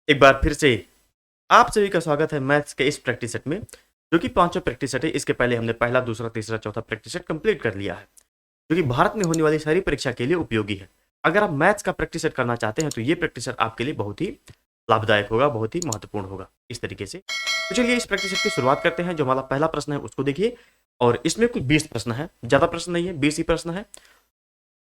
एक बार फिर से आप सभी का स्वागत है मैथ्स के इस प्रैक्टिस सेट में, जो कि पांचवा प्रैक्टिस सेट है। इसके पहले हमने पहला, दूसरा, तीसरा, चौथा प्रैक्टिस सेट कंप्लीट कर लिया है, जो कि भारत में होने वाली सारी परीक्षा के लिए उपयोगी है। अगर आप मैथ्स का प्रैक्टिस सेट करना चाहते हैं तो ये प्रैक्टिस सेट आपके लिए बहुत ही लाभदायक होगा, बहुत ही महत्वपूर्ण होगा इस तरीके से। तो चलिए इस प्रैक्टिस सेट की शुरुआत करते हैं। जो हमारा पहला प्रश्न है उसको देखिए, और इसमें कुल 20 प्रश्न है, ज्यादा प्रश्न नहीं है, 20 ही प्रश्न है।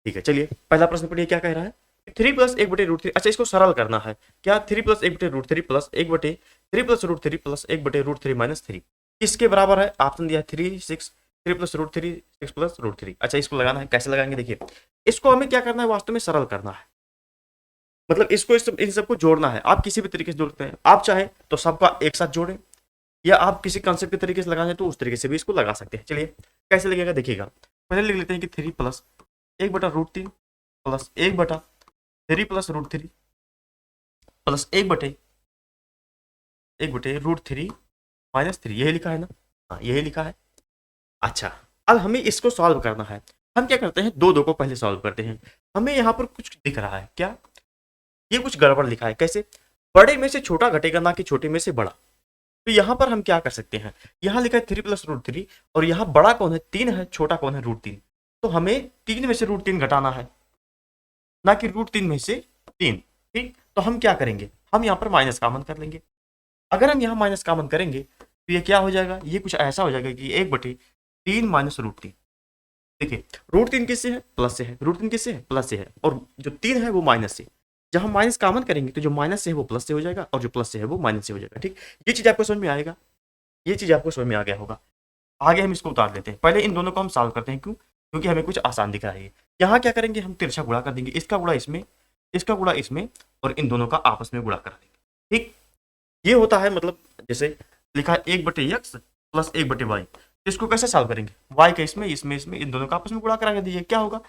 ठीक है, चलिए पहला प्रश्न पढ़िए क्या कह रहा है। 3 + 1/√3। अच्छा, इसको सरल करना है। क्या 3 + 1/√3 प्लस 1/3 प्लस 1/√3 माइनस 3 किसके बराबर है? ऑप्शन दिया है 3, 6, 3 + √3, 6 + √3। अच्छा, इसको लगाना है। कैसे लगाएंगे देखिए, इसको हमें क्या करना है, वास्तव में सरल करना है। मतलब इसको इन सबको जोड़ना है। आप किसी भी तरीके से जोड़ सकते हैं। आप चाहे तो सबका एक साथ जोड़ें, या आप किसी कंसेप्ट के तरीके से लगाना है तो उस तरीके से भी इसको लगा सकते हैं। चलिए कैसे लगेगा देखिएगा। पहले लिख लेते हैं कि 3 + 1/√3 प्लस 1/3 + √3 प्लस 1/√3 माइनस 3। यही लिखा है ना? हाँ, यही लिखा है। अच्छा, अब हमें इसको सॉल्व करना है। हम क्या करते हैं, दो दो को पहले सॉल्व करते हैं। हमें यहाँ पर कुछ दिख रहा है क्या? ये कुछ गड़बड़ लिखा है। कैसे? बड़े में से छोटा घटेगा, ना कि छोटे में से बड़ा। तो यहाँ पर हम क्या कर सकते हैं, यहाँ लिखा है 3 + √3, और यहाँ बड़ा कौन है? 3 है, छोटा कौन है? √3। तो हमें 3 में से √3 घटाना है, ना कि √3 में से 3। ठीक, तो हम क्या करेंगे, हम यहाँ पर माइनस कॉमन कर लेंगे। अगर हम यहाँ माइनस कॉमन करेंगे तो ये क्या हो जाएगा, ये कुछ ऐसा हो जाएगा कि 1/3 माइनस √3। देखिए, √3 किससे है? प्लस से है। √3 किससे है? प्लस से है। और जो 3 है वो माइनस से। जब हम माइनस कॉमन करेंगे तो जो माइनस से है वो प्लस से हो जाएगा, और जो प्लस से है वो माइनस से हो जाएगा। ठीक, ये चीज आपको समझ में आएगा? ये चीज आपको समझ में आ गया होगा। आगे हम इसको उतार लेते हैं। पहले इन दोनों को हम सॉल्व करते हैं। क्यों? क्योंकि हमें कुछ आसान दिख रहा है। यहाँ क्या करेंगे, हम तिरछा गुणा कर देंगे। इसका गुणा इसमें, इसका गुणा इसमें, और इन दोनों का आपस में गुणा कर देंगे। ठीक, ये होता है, मतलब जैसे लिखा है 1/x प्लस 1/y। इसको कैसे सॉल्व करेंगे? y का इसमें, इसमें, इसमें, इन दोनों का आपस में गुणा करा दीजिए। क्या होगा?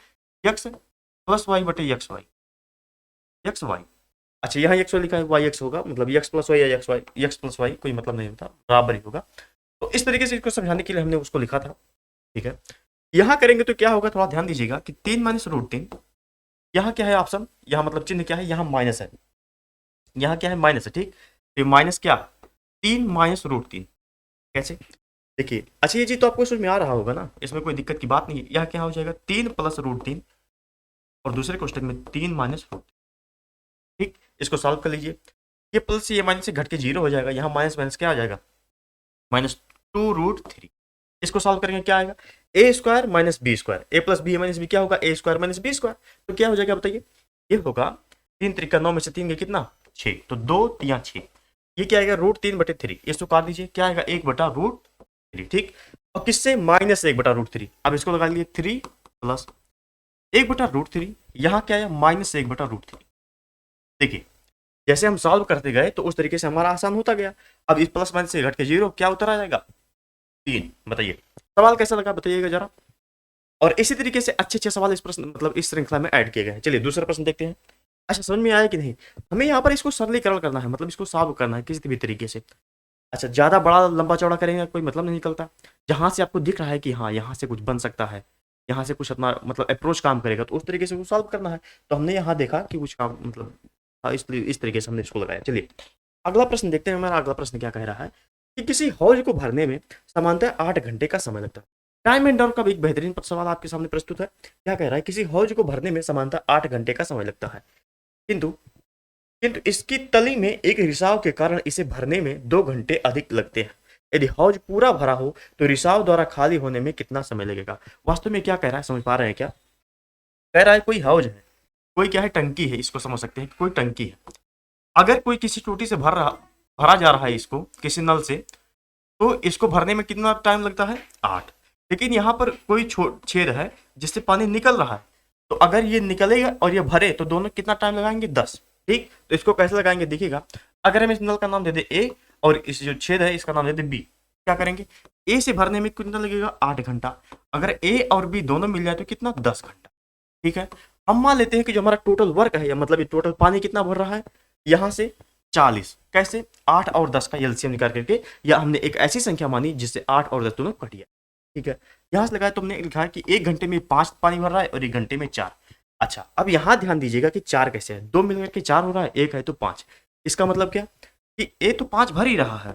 x plus y/xy, xy। अच्छा, यहाँ x लिखा है, yx होगा, मतलब x प्लस वाई या xy, x प्लस वाई कोई मतलब नहीं होता, बराबर ही होगा। तो इस तरीके से इसको समझाने के लिए हमने उसको लिखा था। ठीक है, यहाँ करेंगे तो क्या होगा, थोड़ा ध्यान दीजिएगा कि 3 - √3। यहाँ क्या है ऑप्शन, यहाँ मतलब चिन्ह क्या है, यहाँ माइनस है, यहाँ क्या है, माइनस है। ठीक, तो माइनस क्या, 3 - √3। कैसे? देखिए, अच्छा ये चीज तो आपको समझ में आ रहा होगा ना, इसमें कोई दिक्कत की बात नहीं है। यहाँ क्या हो जाएगा, 3 + √3, और दूसरे क्वेश्चन में 3 - √3। ठीक, इसको सॉल्व कर लीजिए। ये प्लस से ये माइनस से घट के 0 हो जाएगा। यहाँ माइनस माइनस क्या आ जाएगा, -2√3। इसको सॉल्व करेंगे क्या आएगा, a² - b²। a + b - b क्या होगा, a² - b²। तो क्या हो जाएगा बताइए, ये होगा 3 त्रिका 9 में से 3 गए कितना, 6। तो 2 3 6, ये क्या आएगा, √3/3। इसको काट दीजिए, क्या आएगा, 1/√3। ठीक, और किससे, माइनस 1/√3। अब इसको लगा लिए 3 प्लस 1/√3। यहाँ क्या है, माइनस 1/√3। देखिए, जैसे हम सॉल्व करते गए तो उस तरीके से हमारा आसान होता गया। अब इस प्लस माइनस से घट के 0, क्या उतर आ जाएगा, 3। बताइए सवाल कैसा लगा, बताइएगा जरा। और इसी तरीके से अच्छे अच्छे सवाल इस प्रश्न, मतलब इस श्रृंखला में ऐड किए गए हैं। चलिए दूसरा प्रश्न देखते हैं। अच्छा, समझ में आया कि नहीं? हमें यहाँ पर इसको सरलीकरण करना है, मतलब इसको सॉल्व करना है किसी भी तरीके से। अच्छा, ज्यादा बड़ा लंबा चौड़ा करेंगे कोई मतलब नहीं निकलता। जहां से आपको दिख रहा है कि हाँ यहाँ से कुछ बन सकता है, यहाँ से कुछ अपना मतलब अप्रोच काम करेगा, तो उस तरीके से वो सॉल्व करना है। तो हमने यहाँ देखा कि कुछ काम मतलब इसलिए इस तरीके से हमने इसको लगाया। चलिए अगला प्रश्न देखते हैं। हमारा अगला प्रश्न क्या कह रहा है कि किसी हौज को भरने में सामान्यतः 8 घंटे का समय लगता है। टाइम एंड का भी एक बेहतरीन सवाल आपके सामने प्रस्तुत है। क्या कह रहा है, किसी हौज को भरने में सामान्यतः 8 घंटे का समय लगता है, किंतु किंतु इसकी तली में एक रिसाव के कारण इसे भरने में 2 घंटे अधिक लगते हैं। यदि हौज पूरा भरा हो तो रिसाव द्वारा खाली होने में कितना समय लगेगा? वास्तव में क्या कह रहा है, समझ पा रहे हैं क्या? कह रहा है कोई हौज है, कोई क्या है, टंकी है। इसको समझ सकते हैं, कोई टंकी है। अगर कोई किसी टूटी से भरा जा रहा है इसको किसी नल से, तो इसको भरने में कितना टाइम लगता है, 8। लेकिन यहाँ पर कोई छेद है जिससे पानी निकल रहा है, तो अगर ये निकलेगा और ये भरे तो दोनों कितना टाइम लगाएंगे, 10। ठीक, तो इसको कैसे लगाएंगे देखिएगा। अगर हम इस नल का नाम दे दे ए, और इस जो छेद है इसका नाम दे दे बी, क्या करेंगे, ए से भरने में कितना लगेगा, 8 घंटा। अगर ए और बी दोनों मिल जाए तो कितना, 10 घंटा। ठीक है, हम मान लेते हैं कि जो हमारा टोटल वर्क है, या मतलब ये टोटल पानी कितना भर रहा है, यहाँ से 40। कैसे, 8 और 10 का एलसीएम निकाल करके, या हमने एक ऐसी संख्या मानी जिससे 8 और 10 दोनों कट गया। ठीक है, यहां से लगाया, तुमने लिखा है कि 1 घंटे में 5 पानी भर रहा है और 1 घंटे में 4। अच्छा, अब यहां ध्यान दीजिएगा कि 4 कैसे है, 2 मिलकर के 4 हो रहा है, 1 है तो 5। इसका मतलब क्या कि ए तो 5 भर ही रहा है,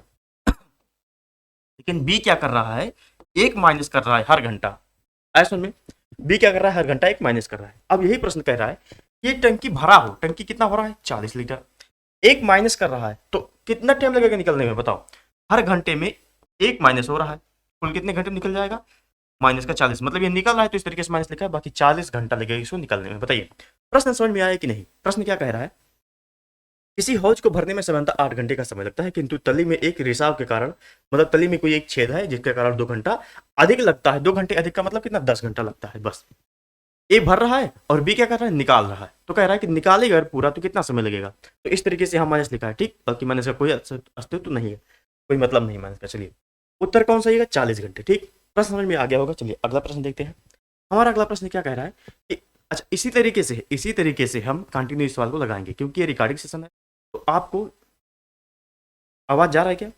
लेकिन बी क्या कर रहा है, 1 माइनस कर रहा है हर घंटा। ऐसा सुन में, बी क्या कर रहा है, हर घंटा 1 माइनस कर रहा है। अब यही प्रश्न कह रहा है कि टंकी भरा हो, टंकी कितना भरा है 40 लीटर, 1 माइनस कर रहा है, तो कितना टाइम लगेगा निकलने में बताओ। हर घंटे में 1 माइनस हो रहा है, कुल कितने घंटे निकल जाएगा, माइनस का 40, मतलब ये निकल रहा है तो इस तरीके से माइनस लिखा है, बाकी 40 घंटा लगेगा इसको निकलने में। बताइए प्रश्न समझ में आया कि नहीं। प्रश्न क्या कह रहा है, किसी हौज को भरने में साधारणतः 8 घंटे का समय लगता है, किंतु तली में एक रिसाव के कारण, मतलब तली में कोई एक छेद है जिसके कारण 2 घंटा अधिक लगता है। 2 घंटे अधिक का मतलब कितना, 10 घंटा लगता है बस। ए भर रहा है और बी क्या कर रहा है, निकाल रहा है, तो कह रहा है कि निकालेगा अगर पूरा तो कितना समय लगेगा। तो इस तरीके से हम माइनस लिखा है, ठीक, बल्कि माइनस का कोई अस्तित्व नहीं है, कोई मतलब नहीं माइनस का। चलिए उत्तर कौन सा आएगा, 40 घंटे। ठीक, प्रश्न समझ में आ गया होगा। चलिए अगला प्रश्न देखते हैं। हमारा अगला प्रश्न क्या कह रहा है कि अच्छा इसी तरीके से हम कंटिन्यू इस सवाल को लगाएंगे, क्योंकि ये रिकॉर्डिंग सेशन है तो आपको आवाज जा रहा है क्या,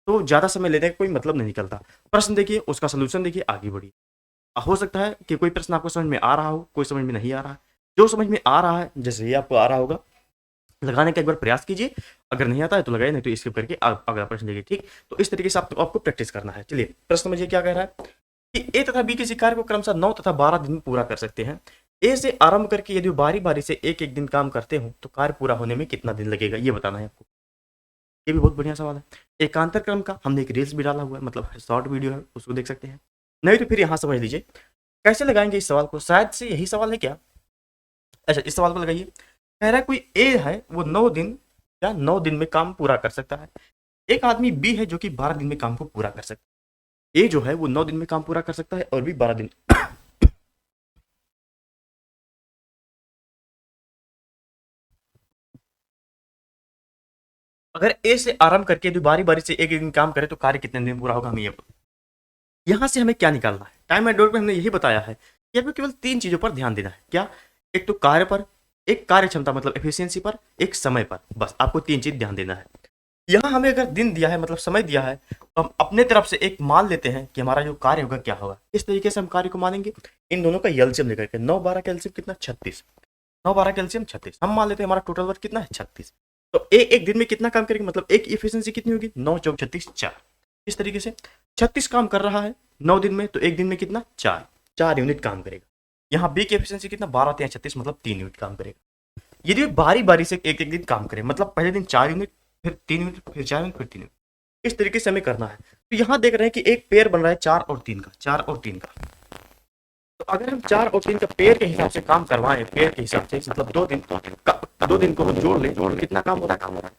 तो ज्यादा समय लेने का कोई मतलब नहीं निकलता। प्रश्न देखिए, उसका सोल्यूशन देखिए, आगे बढ़िए। हो सकता है कि कोई प्रश्न आपको समझ में आ रहा हो, कोई समझ में नहीं आ रहा है। जो समझ में आ रहा है, जैसे ये आपको आ रहा होगा, लगाने का एक बार प्रयास कीजिए, अगर नहीं आता है तो लगाइए, नहीं तो स्किप करके अगला प्रश्न देखिए। ठीक, तो इस तरीके से आपको प्रैक्टिस करना है। चलिए प्रश्न मुझे क्या कह रहा है कि ए तथा बी किसी कार्य को क्रमशः 9 तथा 12 दिन में पूरा कर सकते हैं। ए से आरंभ करके यदि बारी बारी से एक एक दिन काम करते हो तो कार्य पूरा होने में कितना दिन लगेगा, ये बताना है आपको। ये भी बहुत बढ़िया सवाल है। एकांतर क्रम का हमने एक रील्स भी डाला हुआ है, मतलब शॉर्ट वीडियो है, उसको देख सकते हैं। नहीं तो फिर यहाँ समझ लीजिए कैसे लगाएंगे इस सवाल को, शायद से यही सवाल है क्या। अच्छा इस सवाल को लगाइए, कह रहा है कोई ए है वो 9 दिन या 9 दिन में काम पूरा कर सकता है, एक आदमी बी है जो कि 12 दिन में काम को पूरा कर सकता है। ए जो है वो 9 दिन में काम पूरा कर सकता है और भी 12 दिन। अगर ए से आरंभ करके यदि बारी बारी से एक एक दिन काम करे तो कार्य कितने दिन में पूरा होगा, हमें ये यहाँ से हमें क्या निकालना है। टाइम एंड डोर पे हमने यही बताया है कि हमें केवल 3 चीजों पर ध्यान देना है। क्या, एक तो कार्य पर, एक कार्य क्षमता मतलब एफिशिएंसी पर, एक समय पर, बस आपको 3 चीज ध्यान देना है। यहाँ हमें अगर दिन दिया है मतलब समय दिया है, तो हम अपने तरफ से एक मान लेते हैं कि हमारा जो कार्य होगा क्या होगा। इस तरीके से हम कार्य को मानेंगे, इन दोनों का एलसीएम लेकर के। 9 12 का एलसीएम कितना, 36। 9 12 का एलसीएम 36, हम मान लेते हैं हमारा टोटल वर्क कितना है 36। तो एक दिन में कितना काम करेंगे, मतलब एक इफिशियंसी कितनी होगी, 9 4 36 4। इस तरीके से 36 काम कर रहा है 9 दिन में, तो एक दिन में कितना, 4 यूनिट काम करेगा। यहाँ बी की एफिशिएंसी कितना, 12 3 36, मतलब 3 यूनिट काम करेगा। यदि बारी बारी से एक एक दिन काम करे, मतलब पहले दिन 4 यूनिट, फिर 3 यूनिट, फिर 4 यूनिट, फिर 3 यूनिट, इस तरीके से हमें करना है। तो यहाँ देख रहे हैं कि एक पेयर बन रहा है 4 और 3 का, 4 और 3 का। तो अगर हम 4 और 3 का पेयर के हिसाब से काम करवाएं, पेयर के हिसाब से, मतलब 2 दिन को हम जोड़ ले, कितना काम हो रहा है।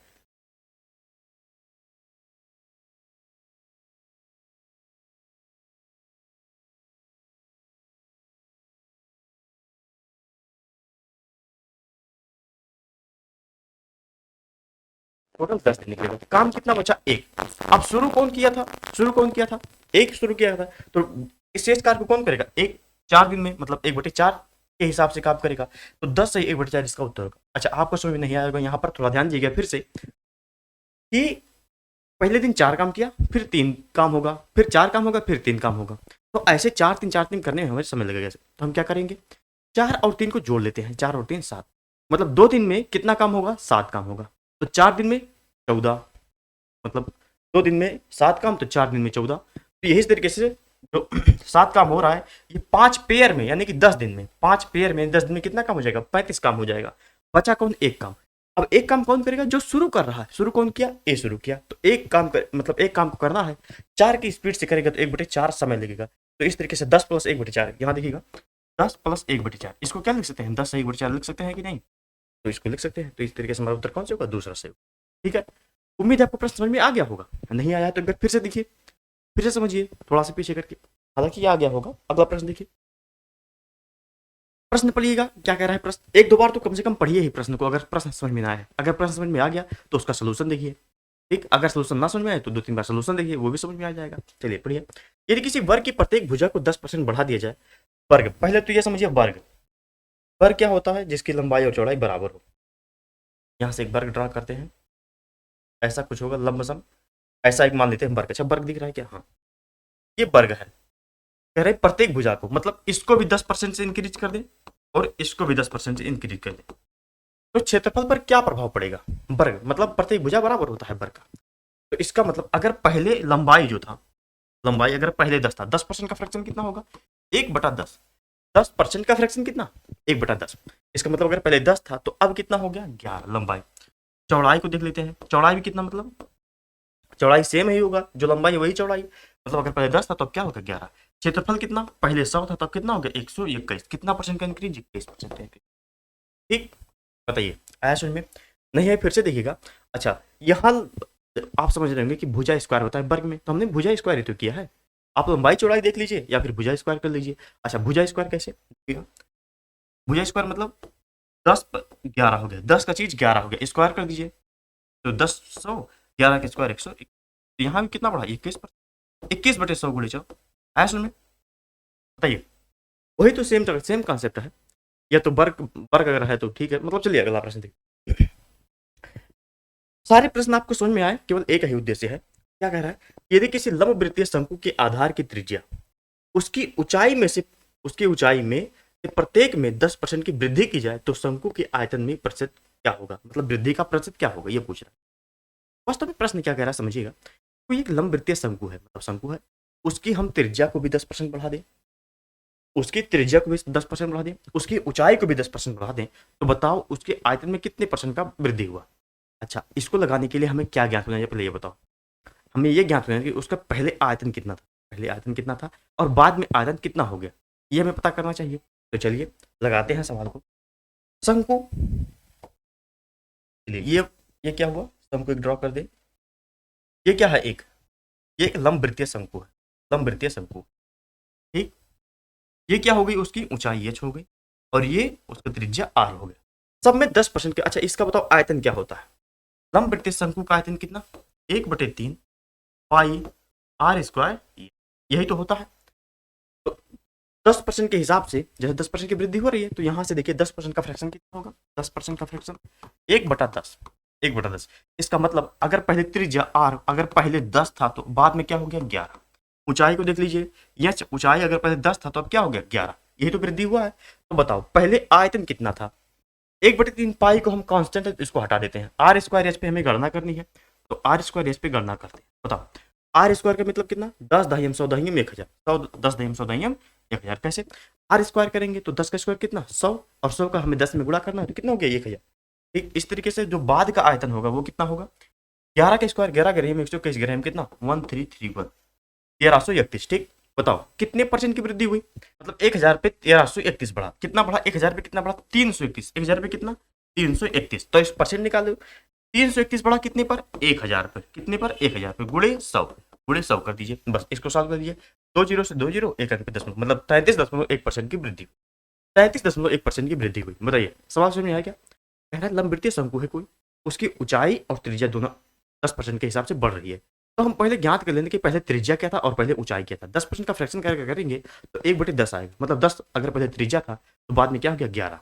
टोटल 10 दिन निकलेगा, काम कितना बचा, एक। अब शुरू कौन किया था, एक शुरू किया था, तो इस शेष कार्य को कौन करेगा, एक 4 दिन में, मतलब 1/4 के हिसाब से काम करेगा। तो 10 से 1/4 इसका उत्तर होगा। अच्छा आपको समझ में नहीं आएगा, यहाँ पर थोड़ा ध्यान दीजिएगा फिर से कि पहले दिन 4 काम किया, फिर 3 काम होगा, फिर 4 काम होगा, फिर 3 काम होगा। तो ऐसे 4 3 करने में हमें समय लगेगा। तो हम क्या करेंगे, 4 और 3 को जोड़ लेते हैं, 4 और 3 7, मतलब 2 दिन में कितना काम होगा, 7 काम होगा। तो 4 दिन में 14, मतलब 2 दिन में 7 काम, तो 4 दिन में 14। तो यही तरीके से जो 7 काम हो रहा है, ये 5 पेयर में, यानी कि 10 दिन में, 5 पेयर में 10 दिन में कितना काम हो जाएगा, 35 काम हो जाएगा। बचा कौन, एक काम। अब एक काम कौन करेगा, जो शुरू कर रहा है। शुरू कौन किया, ए शुरू किया, तो एक काम कर, मतलब एक काम को करना है 4 की स्पीड से करेगा तो 1/4 समय लगेगा। तो इस तरीके से 10 + 1/4, यहाँ देखिएगा 10 + 1/4, इसको क्या लिख सकते हैं, 10 से 1/4 लिख सकते हैं कि नहीं, तो इसको लिख सकते हैं। तो इस तरीके से हमारा उत्तर कौन से होगा, दूसरा से। ठीक है, उम्मीद है आपको प्रश्न समझ में आ गया होगा। नहीं आया तो एक बार फिर से देखिए, फिर से समझिए थोड़ा सा पीछे करके, हालांकि ये आ गया होगा। अगला प्रश्न देखिए, प्रश्न पढ़िएगा क्या कह रहा है प्रश्न, 1 2 बार तो कम से कम पढ़िए ही प्रश्न को, अगर प्रश्न समझ में ना आए। अगर प्रश्न समझ में आ गया तो उसका सोल्यूशन देखिए। ठीक, अगर सोल्यूशन ना समझ में आए तो 2 3 बार सोल्यूशन देखिए, वो भी समझ में आ जाएगा। चलिए पढ़िए, यदि किसी वर्ग की प्रत्येक भुजा को 10% बढ़ा दिया जाए, वर्ग, पहले तो ये समझिए वर्ग, वर्ग क्या होता है, जिसकी लंबाई और चौड़ाई बराबर हो। यहाँ से एक वर्ग ड्रा करते हैं, ऐसा कुछ होगा लंबसम, ऐसा एक मान लेते हैं वर्ग। अच्छा वर्ग दिख रहा है क्या, हाँ ये वर्ग है। कह रहे प्रत्येक भुजा को, मतलब इसको भी 10% से इंक्रीज कर दें और इसको भी 10% से इंक्रीज कर दें। तो क्षेत्रफल पर क्या प्रभाव पड़ेगा? वर्ग, मतलब प्रत्येक भुजा बराबर होता है वर्ग का। तो इसका मतलब अगर पहले लंबाई जो था, लंबाई अगर पहले 10 था, 10% का फ्रैक्शन कितना होगा? 1/10। 10% का फ्रैक्शन कितना? 1/10। इसका मतलब अगर पहले 10 था तो अब कितना हो गया? 11 लंबाई। चौड़ाई को देख लेते हैं, चौड़ाई भी कितना, मतलब चौड़ाई सेम ही होगा, जो लंबाई है वही चौड़ाई, मतलब अगर पहले 10 था तो अब क्या होगा? 11। क्षेत्रफल कितना? पहले 100 था, तब कितना हो गया? 121। कितना परसेंट का इंक्रीज? 21% का इंक्रीज। ठीक, बताइए आया समझ में? नहीं है फिर से देखिएगा। अच्छा, यहाँ आप समझ रहे होंगे कि भुजा स्क्वायर होता है वर्ग में, तो हमने भुजा स्क्वायर ही तो किया है। आप लंबाई चौड़ाई देख लीजिए या फिर भुजा स्क्वायर कर लीजिए। अच्छा, भुजा स्क्वायर कैसे? भुजा स्क्वायर मतलब 10/11 हो गया, 10 का चीज 11 हो गया, स्क्वायर कर दीजिए तो 10 100, 11 का स्क्वायर 100। तो यहाँ भी कितना बढ़ा? 21/100 गुणे 100। आया समझ में? बताइए, वही तो सेम सेम कॉन्सेप्ट है। या तो वर्ग वर्ग अगर है तो ठीक है, मतलब चलिए अगला प्रश्न देखिए। सारे प्रश्न आपको समझ में आए, केवल एक ही उद्देश्य है। क्या कह रहा है? यदि किसी लंबवृत्तीय शंकु के आधार की त्रिज्या उसकी ऊंचाई में से उसकी ऊंचाई में से प्रत्येक में 10% की वृद्धि की जाए तो शंकु के आयतन में प्रतिशत क्या होगा? मतलब वृद्धि का प्रतिशत क्या होगा, ये पूछ रहा है। वास्तव में प्रश्न क्या कह रहा है समझिएगा। कोई एक लंबवृत्तीय शंकु है, मतलब शंकु है, उसकी हम त्रिज्या को भी 10% बढ़ा दें, उसकी त्रिज्या को भी 10% बढ़ा दें, उसकी ऊंचाई को भी 10% बढ़ा दें, तो बताओ उसके आयतन में कितने परसेंट का वृद्धि हुआ? अच्छा, इसको लगाने के लिए हमें क्या ज्ञात होना चाहिए, पहले ये बताओ। हमें ये ज्ञात होना है कि उसका पहले आयतन कितना था, पहले आयतन कितना था और बाद में आयतन कितना हो गया, ये हमें पता करना चाहिए। तो चलिए लगाते हैं सवाल को। शंकु, चलिए ये क्या हुआ? शंकु एक ड्रॉ कर दे। ये क्या है? ये एक लंबवृत्तीय शंकु है, लंबवृत्तीय शंकु। ठीक, ये क्या हो गई? उसकी ऊंचाई h हो गई और ये उसका त्रिज्या r हो गया। सब में 10% के। अच्छा, इसका बताओ आयतन क्या होता है? लंबवृत्तीय शंकु का आयतन कितना? 1/3 पाई r स्क्वायर, यही तो होता है। तो 10% के हिसाब से जैसे 10% की वृद्धि हो रही है, तो यहां से देखिए 10% का फ्रैक्शन कितना होगा? 10% का फ्रैक्शन 1/10, 1/10। इसका मतलब अगर पहले त्रिज्या r अगर पहले 10 था तो बाद में क्या हो गया? 11। ऊंचाई को देख लीजिए, यह ऊंचाई अगर पहले 10 था तो अब क्या हो गया? 11। यही तो वृद्धि हुआ है। तो बताओ पहले आयतन कितना था? 1/3 पाई को हम कांस्टेंट है तो इसको हटा देते हैं, आर स्क्वायर एच पे हमें गणना करनी है, तो आर स्क्वायर एच पे गणना करते हैं। बताओ आर स्क्वायर का मतलब कितना? 10 दहियम 100 दहियम 1000, 100 10 दहियम 100 दहियम 1000। कैसे आर स्क्वायर करेंगे? तो 10 का स्क्वायर कितना? 100, और 100 का हमें 10 में गुणा करना है तो कितना हो गया? 1000। ठीक, इस तरीके से जो बाद का आयतन होगा वो कितना होगा? 11 का स्क्वायर 11 ग्राम 121 ग्राम कितना? 1331, 1331। ठीक, बताओ कितने परसेंट की वृद्धि हुई? मतलब 1000 पे 1331 बढ़ा, कितना बढ़ा? 1000 पे कितना बढ़ा? 331। 1000 पे कितना? 331। तो इस परसेंट निकालो। 331 बढ़ा कितने पर? 1000 पर। कितने पर? 1000 पर गुणे 100, गुणे 100 कर दीजिए, बस इसको सॉल्व कर दीजिए। 2 जीरो से 2 जीरो, एक अंक पे दशमलव, मतलब 33.1% की वृद्धि, 33.1% की वृद्धि हुई। बताइए सवाल समझ में आया क्या? कह रहा है लंबवृत्तीय शंकु है कोई, उसकी ऊंचाई और त्रिज्या दोनों 10% के हिसाब से बढ़ रही है। तो हम पहले ज्ञात कर लेंगे कि पहले त्रिज्या क्या था और पहले ऊंचाई क्या था। 10% का फ्रैक्शन करके करेंगे तो 1/10 आएगा, मतलब 10 अगर पहले त्रिज्या था तो बाद में क्या हो गया? 11।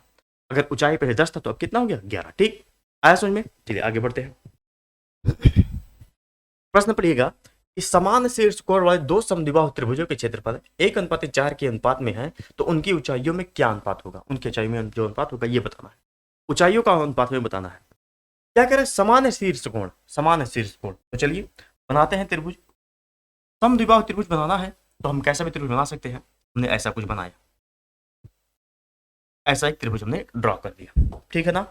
अगर ऊंचाई पहले 10 था तो अब कितना हो गया? 11। ठीक, आया समझ में? चलिए आगे बढ़ते हैं। प्रश्न पढ़िएगा कि समान शीर्ष कोण वाले दो समद्विबाहु त्रिभुजों के क्षेत्रफल 1:4 के अनुपात में है, तो उनकी ऊंचाइयों में क्या अनुपात होगा? उनकी ऊंचाई में जो अनुपात होगा ये बताना है, ऊंचाइयों का अनुपात में बताना है। क्या कह रहे हैं? समान शीर्ष कोण, समान शीर्ष कोण। तो चलिए बनाते हैं त्रिभुज। समद्विबाहु त्रिभुज बनाना है तो हम कैसा भी त्रिभुज बना सकते हैं। हमने ऐसा कुछ बनाया, ऐसा एक त्रिभुज हमने ड्रॉ कर दिया, ठीक है ना।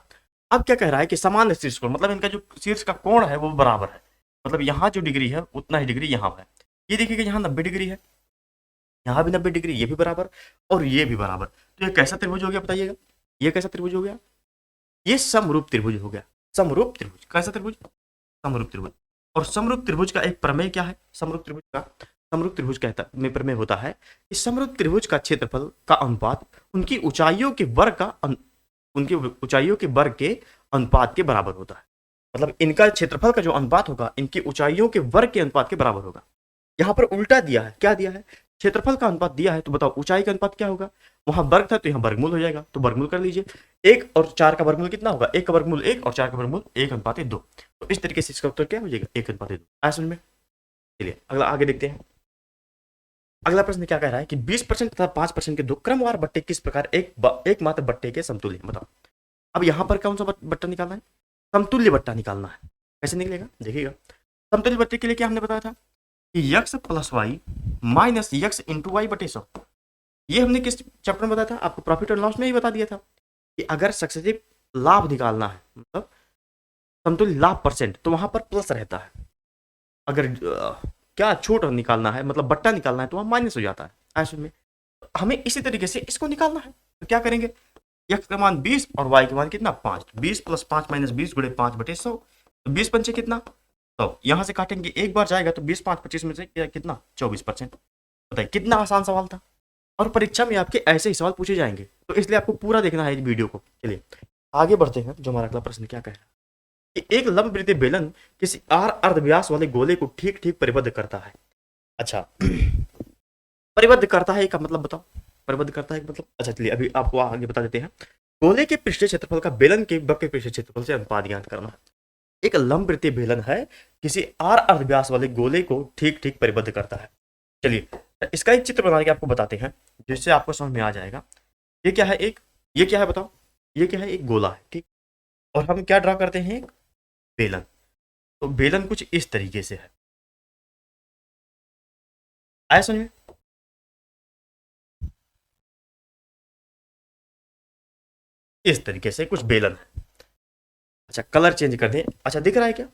अब क्या कह रहा है कि समान शीर्ष कोण, मतलब इनका जो शीर्ष का कोण है वो बराबर है, मतलब यहाँ जो डिग्री है उतना ही डिग्री यहाँ है। ये देखिएगा यहाँ 90 डिग्री है, यहाँ भी 90 डिग्री, ये भी बराबर और ये भी बराबर। तो ये कैसा त्रिभुज हो गया बताइएगा? ये कैसा त्रिभुज हो गया? ये समरूप त्रिभुज हो गया। समरूप त्रिभुज, कैसा त्रिभुज? समरूप त्रिभुज। और समरूप त्रिभुज का एक प्रमेय क्या है? समरूप त्रिभुज का, समरूप त्रिभुज कहता में प्रमेय होता है कि समरूप त्रिभुज का क्षेत्रफल का अनुपात उनकी ऊंचाइयों के वर्ग का उनकी ऊंचाइयों के वर्ग के अनुपात के बराबर होता है। मतलब इनका क्षेत्रफल का जो अनुपात होगा इनकी ऊंचाइयों के वर्ग के अनुपात के बराबर होगा। यहाँ पर उल्टा दिया है, क्या दिया है? क्षेत्रफल का अनुपात दिया है, तो बताओ ऊंचाई का अनुपात क्या होगा? वहां वर्ग था तो यहाँ वर्गमूल हो जाएगा, तो वर्गमूल कर लीजिए। 1 और 4 का वर्गमूल कितना होगा? 1 का वर्गमूल 1 और 4 का वर्गमूल 1:2। तो इस तरीके से इसका उत्तर क्या हो जाएगा? 1:2। आया समझ में? चलिए अगला आगे देखते हैं। अगला प्रश्न क्या कह रहा है कि 20% तथा 5% के दो क्रमवार बट्टे किस प्रकार एक मात्र बट्टे के समतुल्य हैं? बताओ अब यहाँ पर कौन सा बट्टा निकालना है, समतुल्य बट्टा निकालना है। कैसे निकलेगा देखिएगा, समतुल्य बट्टे के लिए क्या हमने बताया था कि x plus y minus x into y बटे 100। ये हमने किस चैप्टर में बताया था, आपको प्रॉफिट एंड लॉस में ही बता दिया था कि अगर सक्सेसिव लाभ निकालना है, मतलब समतुल्य लाभ परसेंट, तो वहां पर प्लस रहता है। अगर क्या छूट निकालना है, मतलब बट्टा निकालना है, तो वहां माइनस हो जाता है। ऐसे में हमें इसी तरीके से इसको निकालना है, तो क्या करेंगे, x का मान 20 और y का मान कितना 5, 20 प्लस 5 माइनस 20 गुणे 5 बटे 100, तो 20 पंचे कितना, तो यहां से काटेंगे, एक बार जाएगा तो 20 5 25 में से कितना 24%। बताइए कितना आसान सवाल था, और परीक्षा में आपके ऐसे ही सवाल पूछे जाएंगे, तो इसलिए आपको पूरा देखना है इस वीडियो को। चलिए आगे बढ़ते हैं, जो हमारा अगला प्रश्न क्या कह रहा है कि एक लंबवृत्तीय बेलन किसी r अर्धव्यास वाले गोले को ठीक ठीक परिबद्ध करता है। अच्छा परिबद्ध करता है का मतलब बताओ, परिबद्ध करता है मतलब, अच्छा चलिए अभी आपको आगे बता देते हैं। गोले के पृष्ठीय क्षेत्रफल का बेलन के वक्र के पृष्ठीय क्षेत्रफल से अनुपात ज्ञात करना है। एक लंबवृत्तीय बेलन है, किसी r अर्धव्यास वाले गोले को ठीक ठीक परिबद्ध करता है। चलिए इसका एक चित्र बना के आपको बताते हैं, जिससे आपको समझ में आ जाएगा। ये क्या है, एक ये क्या है बताओ, ये क्या है, एक गोला है, ठीक, और हम क्या ड्रा करते हैं, एक बेलन। तो बेलन कुछ इस तरीके से है, आया समझ में। इस तरीके से कुछ बेलन है। अच्छा कलर चेंज कर दें, अच्छा दिख रहा है क्या,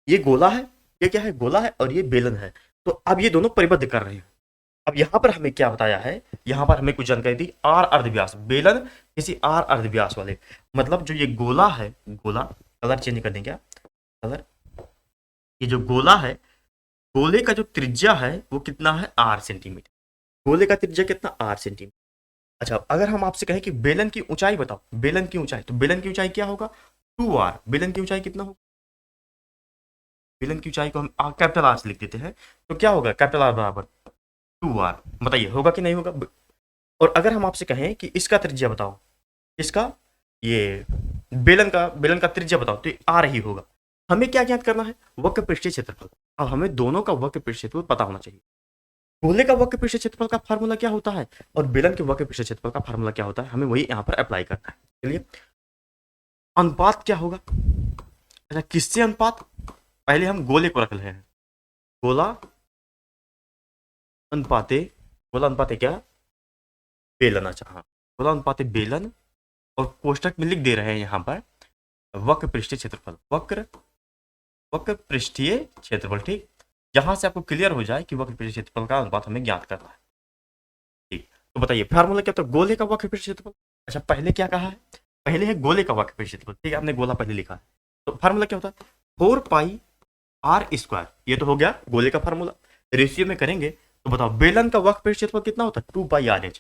ये गोला है, ये क्या है, गोला है, और ये बेलन है। तो अब ये दोनों परिबद्ध कर रहे हैं। अब यहां पर हमें क्या बताया है, यहां पर हमें कुछ जानकारी दी, आर अर्धव्यास बेलन किसी आर अर्धव्यास वाले, मतलब जो ये गोला है, गोला, कलर चेंज कर दें क्या, कलर, ये जो गोला है, गोले का जो त्रिज्या है वो कितना है, 8 सेंटीमीटर। गोले का त्रिज्या कितना, 8 सेंटीमीटर। अच्छा अगर हम आपसे कहें कि बेलन की ऊंचाई बताओ, बेलन की ऊंचाई, तो बेलन की ऊंचाई क्या होगा, 2r। बेलन की ऊंचाई कितना होगा, बेलन की ऊंचाई को हम कैपिटल आर से लिख देते हैं, तो क्या होगा, कैपिटल आर बराबर 2r। बताइए होगा कि नहीं होगा। और अगर हम आपसे कहें कि इसका त्रिज्या बताओ, इसका, ये बेलन का त्रिज्या बताओ, तो आर ही होगा। हमें क्या ज्ञात करना है, वक्र पृष्ठीय क्षेत्रफल। अब हमें दोनों का वक्र पृष्ठीय क्षेत्रफल पता होना चाहिए। गोले का वक्र पृष्ठीय क्षेत्रफल का फार्मूला क्या होता है, और बेलन के वक्र पृष्ठीय क्षेत्रफल का फार्मूला क्या होता है, हमें वही यहाँ पर अप्लाई करना है। चलिए अनुपात क्या होगा, अच्छा किससे अनुपात, पहले हम गोले को रख रहे हैं, गोला अनुपाते, गोला अनुपाते क्या, बेलन। अच्छा हाँ, गोला अनुपाते बेलन, और कोष्टक में लिख दे रहे हैं यहाँ पर वक्र पृष्ठीय क्षेत्रफल, वक्र पृष्ठीय क्षेत्रफल, ठीक, जहां से आपको क्लियर हो जाए कि वक्र पृष्ठीय क्षेत्रफल का अनुपात हमें ज्ञात करना है। ठीक, तो बताइए फार्मूला क्या, तो गोले का वक्र पृष्ठीय क्षेत्रफल। अच्छा पहले क्या कहा है, पहले है गोले का वक्र पृष्ठीय क्षेत्रफल, ठीक है, आपने गोला पहले लिखा है, तो फार्मूला क्या होता है, 4πr²। ये तो हो गया गोले का फार्मूला। रेशियो में करेंगे तो बताओ बेलन का वक्र पृष्ठीय क्षेत्रफल कितना होता है, 2πrh,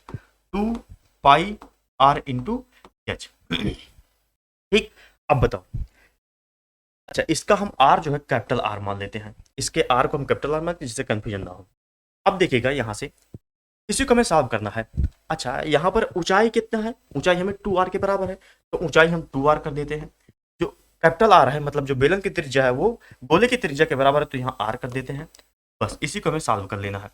2πr इंटू एच। ठीक, अब बताओ, अच्छा इसका हम r जो है कैपिटल R मान लेते हैं, इसके r को हम कैपिटल R मानते हैं, जिससे कंफ्यूजन ना हो। अब देखिएगा यहां से इसी को हमें सॉल्व करना है। अच्छा यहाँ पर ऊंचाई कितना है, ऊंचाई हमें 2r के बराबर है, तो ऊंचाई हम 2r कर देते हैं। जो कैपिटल R है, मतलब जो बेलन की त्रिज्या है वो गोले की त्रिज्या के बराबर है, तो यहाँ r कर देते हैं। बस इसी को हमें सॉल्व कर लेना है।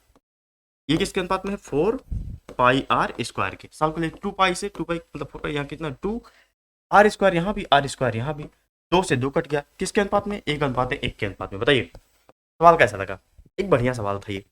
ये किसके अनुपात में है, 4πr² के। सॉल्व कर ले, 2π से 2π मतलब 4π, यहाँ कितना 2, r², यहाँ भी r², यहाँ भी 2 से 2 कट गया, किसके अनुपात में, 1 अनुपात है 1 के अनुपात में। बताइए सवाल कैसा लगा, एक बढ़िया सवाल था ये।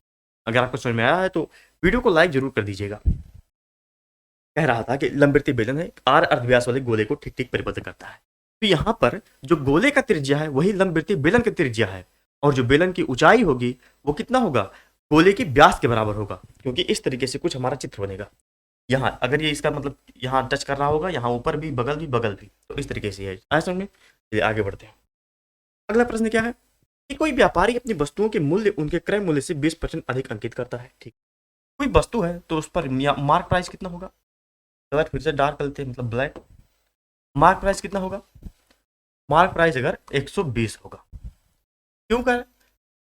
अगर आपको समझ में आया है तो वीडियो को लाइक जरूर कर दीजिएगा। कह रहा था कि लंबवृत्तीय बेलन है, आर अर्धव्यास वाले गोले को ठीक ठीक परिबद्ध करता है। तो यहाँ पर जो गोले का त्रिज्या है वही लंबवृत्तीय बेलन की त्रिज्या है, और जो बेलन की ऊंचाई होगी वो कितना होगा, गोले की व्यास के बराबर होगा, क्योंकि इस तरीके से कुछ हमारा चित्र बनेगा। यहाँ अगर ये इसका मतलब यहाँ टच कर रहा होगा, यहाँ ऊपर भी, बगल भी, तो इस तरीके से है। आया समझ में। चलिए आगे बढ़ते हैं। अगला प्रश्न क्या है कि कोई व्यापारी अपनी वस्तुओं के मूल्य उनके क्रय मूल्य से 20% अधिक अंकित करता है। ठीक, कोई वस्तु है तो उस पर मार्क प्राइस कितना होगा, कलर फिर से डार्क करते हैं, मतलब ब्लैक। मार्क प्राइस कितना होगा, मार्क प्राइस अगर 120 होगा, क्यों कर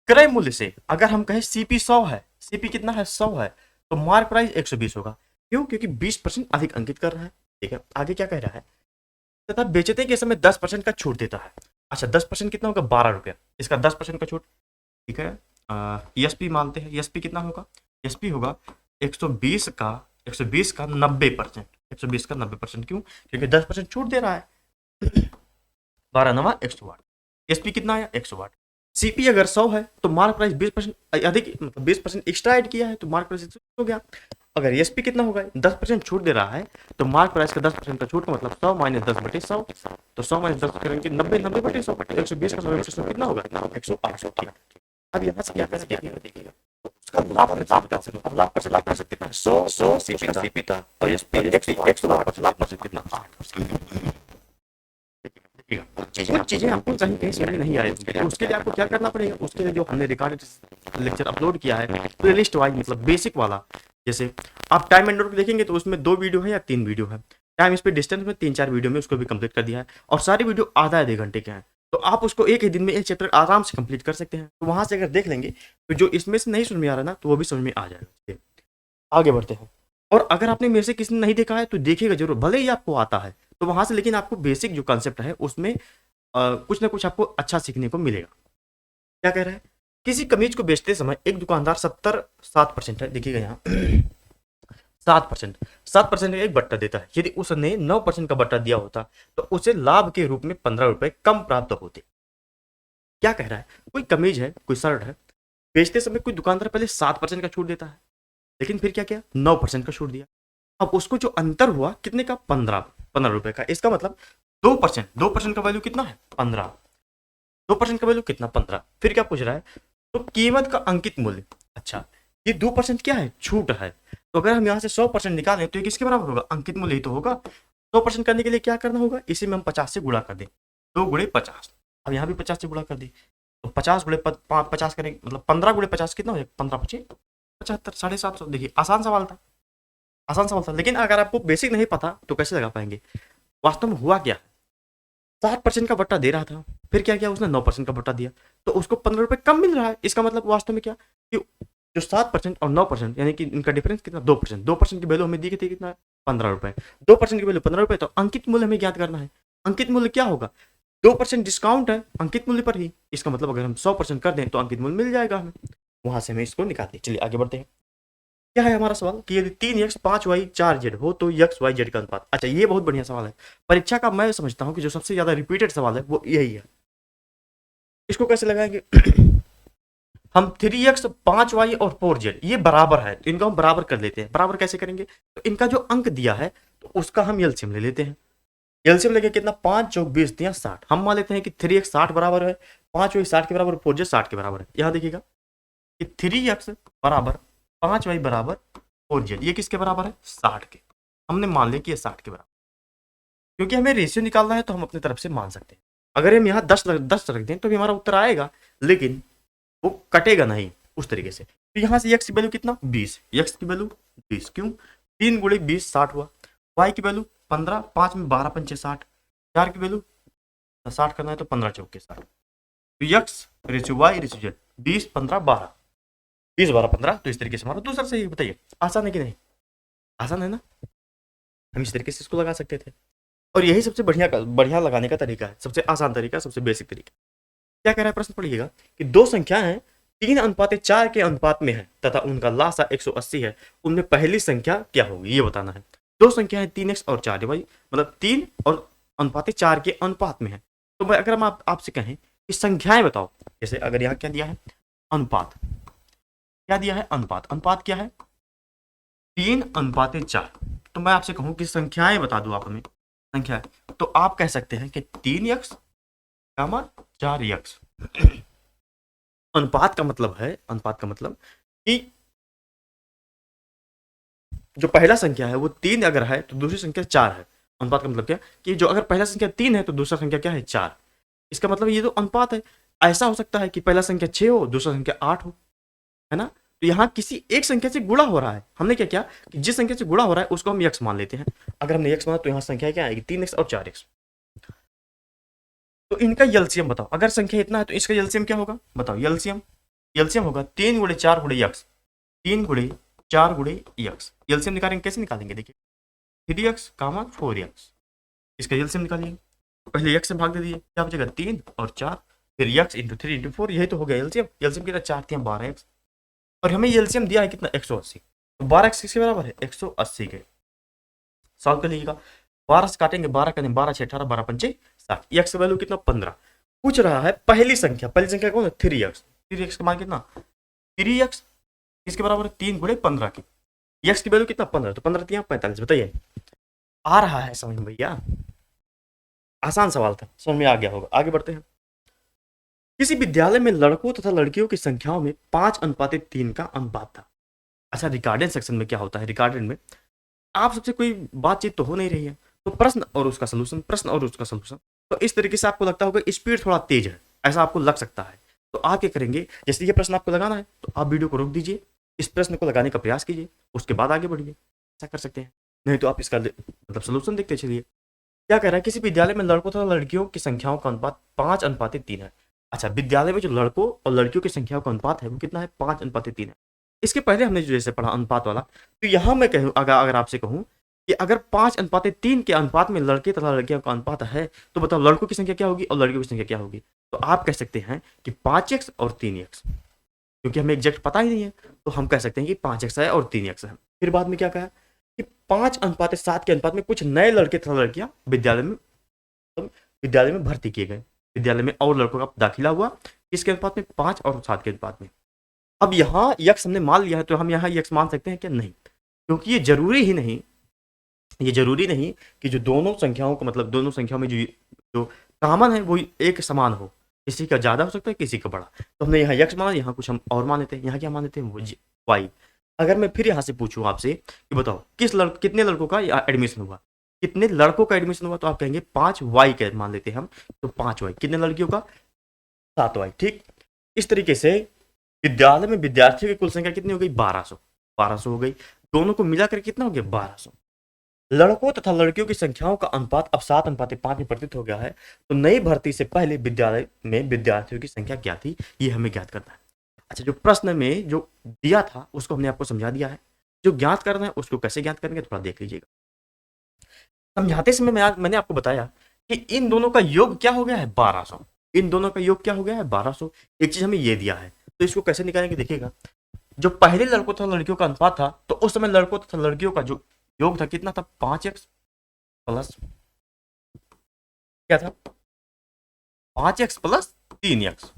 क्रय मूल्य से, अगर हम कहें सीपी 100 है, सीपी कितना है 100 है, तो मार्क प्राइस 120 होगा। क्यों, क्योंकि 20% अधिक अंकित कर रहा है। ठीक है, आगे क्या कह रहा है, तथा बेचने के समय 10% का छूट देता है। अच्छा 10% कितना होगा, 12 रुपया, इसका 10% का छूट। ठीक है, एसपी मानते हैं, एसपी कितना होगा, एसपी होगा 120 का 90%, 120 का 90%। क्यों, क्योंकि 10% छूट दे रहा है, 12 नवा 108। एसपी कितना आया 108। सीपी अगर 100 है तो मार्क प्राइस 20% अधिक, मतलब 20% एक्स्ट्रा ऐड किया है तो मार्क प्राइस हो गया। अगर एसपी कितना होगा 10% छूट दे रहा है तो मार्क प्राइस का 10% का छूट का मतलब 100 माइनस 10/100, तो 100 माइनस 10 करेंगे 90/100, 120 का 100 कितना होगा 108। अब यहाँ से क्या कर सकते हैं, देखिएगा उसका लाभ हमें लाभ कर सकते हैं। अब लाभ पर लाभ कर सकते हैं 100 सीपी था और एसपी 108 लाभ कर सकते कितना 8। कुछ चीजें आपको कहीं कहीं समझ नहीं आ रही तो उसके लिए आपको क्या करना पड़ेगा, उसके लिए जो हमने रिकॉर्डेड लेक्चर अपलोड किया है प्लेलिस्ट वाइज, मतलब बेसिक वाला। जैसे आप टाइम एंड को देखेंगे तो उसमें 2 वीडियो है या 3 वीडियो है, टाइम स्पीड डिस्टेंस में 3-4 वीडियो में उसको भी कंप्लीट कर दिया है, और सारी वीडियो आधा या 2 घंटे के हैं, तो आप उसको एक ही दिन में एक चैप्टर आराम से कंप्लीट कर सकते हैं। तो वहां से अगर देख लेंगे तो जो इसमें से नहीं समझ में आ रहा ना तो वो भी समझ में आ जाएगा। आगे बढ़ते हैं। और अगर आपने मेरे से किसी ने नहीं देखा है तो देखिएगा जरूर, भले ही आपको आता है तो वहां से, लेकिन आपको बेसिक जो कॉन्सेप्ट है उसमें कुछ ना कुछ आपको अच्छा सीखने को मिलेगा। क्या कह रहा है, किसी कमीज को बेचते समय एक दुकानदार 7% है, देखिएगा यहाँ 7% एक बट्टा देता है। यदि उसने 9% का बट्टा दिया होता तो उसे लाभ के रूप में 15 रुपए कम प्राप्त होते। क्या कह रहा है, कोई कमीज है, कोई शर्ट है, बेचते समय कोई दुकानदार पहले 7% का छूट देता है, लेकिन फिर क्या किया 9% का छूट दिया। अब उसको जो अंतर हुआ कितने का 15 रुपए का, इसका मतलब 2% का वैल्यू कितना है 15, 2% का वैल्यू कितना 15। फिर क्या पूछ रहा है, तो कीमत का अंकित मूल्य, अच्छा ये 2% क्या है छूट है, तो अगर हम यहाँ से 100% निकालें तो ये किसके बराबर होगा, अंकित मूल्य ही तो होगा। 100% करने के लिए क्या करना होगा, इसी में हम 50 से गुणा कर दें, 2 गुणे 50। अब यहाँ भी 50 से गुणा कर दी तो 50 गुणे 50 करेंगे, मतलब 15 गुणे 50 कितना हो जाएगा 15×5 = 75, 750। देखिए आसान सवाल था, आसान सवाल था, लेकिन अगर आपको बेसिक नहीं पता तो कैसे लगा पाएंगे। वास्तव में हुआ क्या, 7% का बट्टा दे रहा था, फिर क्या किया उसने 9% का बट्टा दिया, तो उसको 15 रुपए कम मिल रहा है। इसका मतलब वास्तव में क्या कि जो 7% और 9% यानी कि इनका डिफरेंस कितना 2%, 2% की वैल्यू हमें दी थी कितना 15 रुपए, 2% की वैल्यू 15 रुपए, तो अंकित मूल्य हमें ज्ञात करना है। अंकित मूल्य क्या होगा, 2% डिस्काउंट है अंकित मूल्य पर ही, इसका मतलब अगर हम 100% कर दें तो अंकित मूल्य मिल जाएगा हमें, वहां से हमें इसको निकालते। चलिए आगे बढ़ते हैं। क्या है हमारा सवाल कि यदि 3x 5y 4z हो तो x y z का अनुपात। अच्छा ये बहुत बढ़िया सवाल है, परीक्षा का मैं समझता हूं कि जो सबसे ज्यादा रिपीटेड सवाल है वो यही है। इसको कैसे लगाएंगे हम 3x 5y और 4z ये बराबर है तो इनको हम बराबर कर लेते हैं। बराबर कैसे करेंगे, तो इनका जो अंक दिया है तो उसका हम एलसीएम ले लेते हैं। एलसीएम लेके कितना 5 चौक 20 दिया 60, हम मान लेते हैं कि 3x 60 बराबर है, 5y 60 के बराबर, 4z 60 के बराबर है। यहाँ देखिएगा कि 3x बराबर 5y बराबर 4z, ये किसके बराबर है 60 के। हमने मान लिया कि ये 60 के बराबर, क्योंकि हमें रेशियो निकालना है तो हम अपनी तरफ से मान सकते हैं। अगर हम यहाँ 10 रख दें तो भी हमारा उत्तर आएगा, लेकिन वो कटेगा नहीं उस तरीके से। तो यहाँ से x की वैल्यू कितना 20, x की वैल्यू 20, क्यों 3 गुणे 20 60 हुआ, y की वैल्यू 15, 5 में 12 पंचे 60, 4 की वैल्यू 60 करना है तो 15 चौके 60, तो x ratio y ratio z 20 15 12, 20 12 15, तो इस तरीके से हमारा दूसरा सही। बताइए आसान है कि नहीं, आसान है ना, हम इस तरीके से इसको लगा सकते थे। और यही सबसे बढ़िया लगाने का तरीका है, सबसे आसान तरीका, सबसे बेसिक तरीका। क्या कह रहा है प्रश्न पढ़िएगा कि दो संख्याएं 3:4 के अनुपात में है तथा उनका लासा 180 है, उनमें पहली संख्या क्या होगी ये बताना है। दो संख्याएं 3x और 4 भाई, मतलब 3 और 4 के अनुपात में है। तो अगर हम आपसे कहें कि संख्याएं बताओ, जैसे अगर यहाँ क्या दिया है अनुपात, क्या दिया है अनुपात, अनुपात क्या है 3:4, तो मैं आपसे कहूं कि संख्याएं बता दो आप हमें संख्या, तो आप कह सकते हैं कि 3x 4x। अनुपात का मतलब है, अनुपात का मतलब कि जो पहला संख्या है वो 3 अगर है तो दूसरी संख्या 4 है। अनुपात का मतलब क्या कि जो अगर पहला संख्या 3 है तो दूसरा संख्या क्या है 4। इसका मतलब ये तो अनुपात है। ऐसा हो सकता है कि पहला संख्या 6 हो दूसरा संख्या 8 हो, है ना। तो यहाँ किसी एक संख्या से गुणा हो रहा है, हमने क्या किया कि जिस संख्या से गुणा हो रहा है उसको हम x मान लेते हैं। अगर हमने x माना तो यहाँ संख्या क्या आएगी 3x और 4x। तो इनका एलसीएम बताओ, अगर संख्या इतना है तो इसका एलसीएम क्या होगा बताओ, एलसीएम एलसीएम होगा 3 गुणे 4 गुणे x, 3 गुणे 4 गुणे x। एलसीएम निकालेंगे, कैसे निकालेंगे देखिए 3x 4x, इसका एलसीएम निकालिए। पहले x से भाग दे दिए, क्या बचेगा 3 और 4, फिर x इंटू 3 इंटू 4, यही तो हो गया एलसीएम। एलसीएम कितना 4 3 12x, और हमें एलसीएम दिया है कितना 180, तो 12x किसके बराबर है 180 के। सॉल्व कर लीजिएगा। 12 से काटेंगे, 12 करें 12 6 18, 12 पंचे 60, एक्स का वैल्यू कितना 15। पूछ रहा है पहली संख्या कौन है 3x, 3x का मान कितना 3x किसके बराबर है 3 गुणे 15 की, एक्स की वैल्यू कितना 15, तो 15 3 45। बताइए आ रहा है समझ में भैया, आसान सवाल था, समझ में आ गया होगा। आगे बढ़ते हैं। किसी विद्यालय में लड़कों तथा लड़कियों की संख्याओं में 5:3 का अनुपात था। अच्छा रिकॉर्डेड सेक्शन में क्या होता है, रिकॉर्डेड में आप सबसे कोई बातचीत तो हो नहीं रही है, तो प्रश्न और उसका सलूशन, प्रश्न और उसका सलूशन, तो इस तरीके से आपको लगता होगा स्पीड थोड़ा तेज है, ऐसा आपको लग सकता है। तो आप क्या करेंगे, जैसे ये प्रश्न आपको लगाना है तो आप वीडियो को रोक दीजिए, इस प्रश्न को लगाने का प्रयास कीजिए, उसके बाद आगे बढ़िए, ऐसा कर सकते हैं। नहीं तो आप इसका मतलब सलूशन देखते चलिए। क्या कह रहा है, किसी विद्यालय में लड़कों तथा लड़कियों की संख्याओं का अनुपात 5:3 है। अच्छा विद्यालय में जो लड़कों और लड़कियों की संख्याओं का अनुपात है वो कितना है 5:3 है। इसके पहले हमने जो जैसे पढ़ा अनुपात वाला, तो यहां मैं कहूँ अगर आपसे कहूं कि अगर 5:3 के अनुपात में लड़के तथा लड़कियों का अनुपात है, तो बताओ लड़कों की संख्या क्या होगी और लड़कियों की संख्या क्या होगी। तो आप कह सकते हैं कि 5x और 3x, क्योंकि हमें एग्जैक्ट पता ही नहीं है, तो हम कह सकते हैं कि 5x है और 3x है। फिर बाद में क्या कहा कि 5:7 के अनुपात में कुछ नए लड़के तथा लड़कियां विद्यालय में भर्ती किए गए, विद्यालय में और लड़कों का दाखिला हुआ, किसके अनुपात में 5 और 7 के अनुपात में। अब यहाँ यक्स हमने मान लिया है, तो हम यहाँ यक्स मान सकते हैं क्या, नहीं, क्योंकि ये जरूरी नहीं कि जो दोनों संख्याओं को मतलब दोनों संख्याओं में जो कॉमन है वो एक समान हो, किसी का ज्यादा हो सकता है किसी का बड़ा। तो हमने यहाँ यक्स माना, यहाँ कुछ हम और मान लेते हैं, यहाँ क्या मान लेते हैं वो वाई। अगर मैं फिर यहाँ से पूछूं आपसे कि बताओ कितने लड़कों का एडमिशन हुआ, कितने लड़कों का एडमिशन हुआ, तो आप कहेंगे 5y के मान लेते हैं हम, तो 5y। कितने लड़कियों का 7y। ठीक इस तरीके से विद्यालय में विद्यार्थियों की कुल संख्या कितनी हो गई 1200 हो गई, दोनों को मिलाकर कितना हो गया 1200। लड़कों तथा लड़कियों की संख्याओं का अनुपात अब 7:5 में परिवर्तित हो गया है, तो नई भर्ती से पहले विद्यालय में विद्यार्थियों की संख्या क्या थी ये हमें ज्ञात करना है। अच्छा जो प्रश्न में जो दिया था उसको हमने आपको समझा दिया है, जो ज्ञात करना है उसको कैसे ज्ञात करेंगे थोड़ा देख लीजिएगा। समझाते समय मैंने आपको बताया कि इन दोनों का योग क्या हो गया है 1200, इन दोनों का योग क्या हो गया है 1200। एक चीज हमें ये दिया है तो इसको कैसे निकालेंगे देखिएगा। जो पहले लड़कों तथा लड़कियों का अनुपात था, तो उस समय लड़कों तथा लड़कियों का जो योग था कितना था 5x प्लस क्या था 5x प्लस 3x।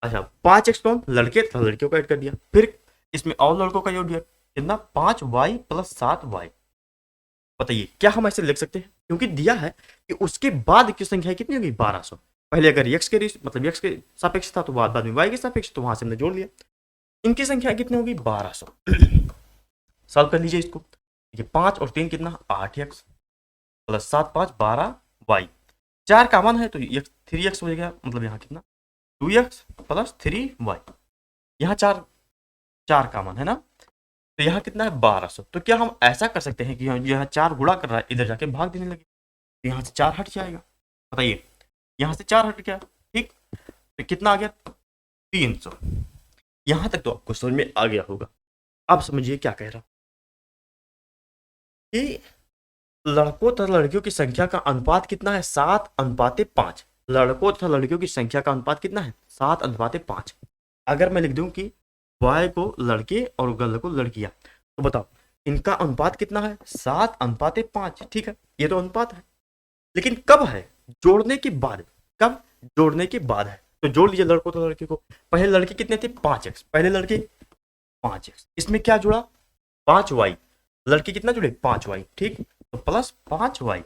अच्छा 5x को हम लड़के तथा लड़कियों का ऐड कर दिया, फिर इसमें और लड़कों का योग दिया कितना 5y प्लस 7y। बताइए क्या हम ऐसे लिख सकते हैं, क्योंकि दिया है कि उसके बाद की संख्या कितनी होगी 1200। पहले अगर x के मतलब x के सापेक्ष था तो बाद में y के सापेक्ष, तो वहां से हमने जोड़ लिया, इनकी संख्या कितनी होगी 1200। सॉल्व कर लीजिए इसको, देखिए 5 और 3 कितना 8x प्लस 7 5 12y, 4 कॉमन है तो 3x हो जाएगा, मतलब यहाँ कितना 2x प्लस 3y, यहाँ 4 कॉमन है ना, तो यहाँ कितना है 1200। तो क्या हम ऐसा कर सकते हैं कि यहाँ 4 गुणा कर रहा है, इधर जाके भाग देने लगे, तो यहाँ से 4 हट जाएगा। बताइए यहाँ से 4 हट गया, ठीक, तो कितना आ गया 300। यहां तक तो आपको समझ में आ गया होगा। अब समझिए क्या कह रहा कि लड़कों तथा लड़कियों की संख्या का अनुपात कितना है 7:5। लड़कों तथा लड़कियों की संख्या का अनुपात कितना है 7:5। अगर मैं लिख दूं कि बॉय को लड़के और गर्ल को लड़कियां, तो बताओ इनका अनुपात कितना है 7:5। ठीक है ये तो अनुपात है, लेकिन कब है जोड़ने के बाद, कब जोड़ने के बाद है। तो जोड़ लीजिए लड़कों तो लड़के को, पहले लड़के कितने थे 5x, पहले लड़के 5x, इसमें क्या जुड़ा 5y, लड़के कितना जुड़े 5y, ठीक, तो प्लस 5y,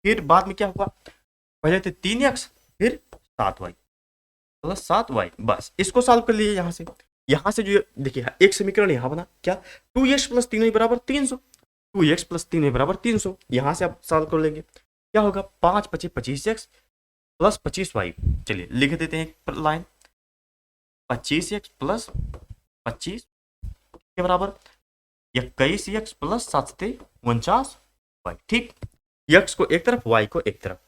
फिर बाद में क्या हुआ पहले थे 3x फिर 7y प्लस 7y। बस इसको सॉल्व कर लीजिए यहाँ से जो देखिए एक समीकरण यहाँ बना क्या 2x प्लस 3y बराबर 300, 2x प्लस 3y बराबर 300, यहाँ से आप सॉल्व कर लेंगे क्या होगा 5 25 25x प्लस 25y। चलिए लिख देते हैं एक लाइन 25x प्लस 25 के बराबर 21x प्लस 749y। ठीक, x को एक तरफ y को एक तरफ,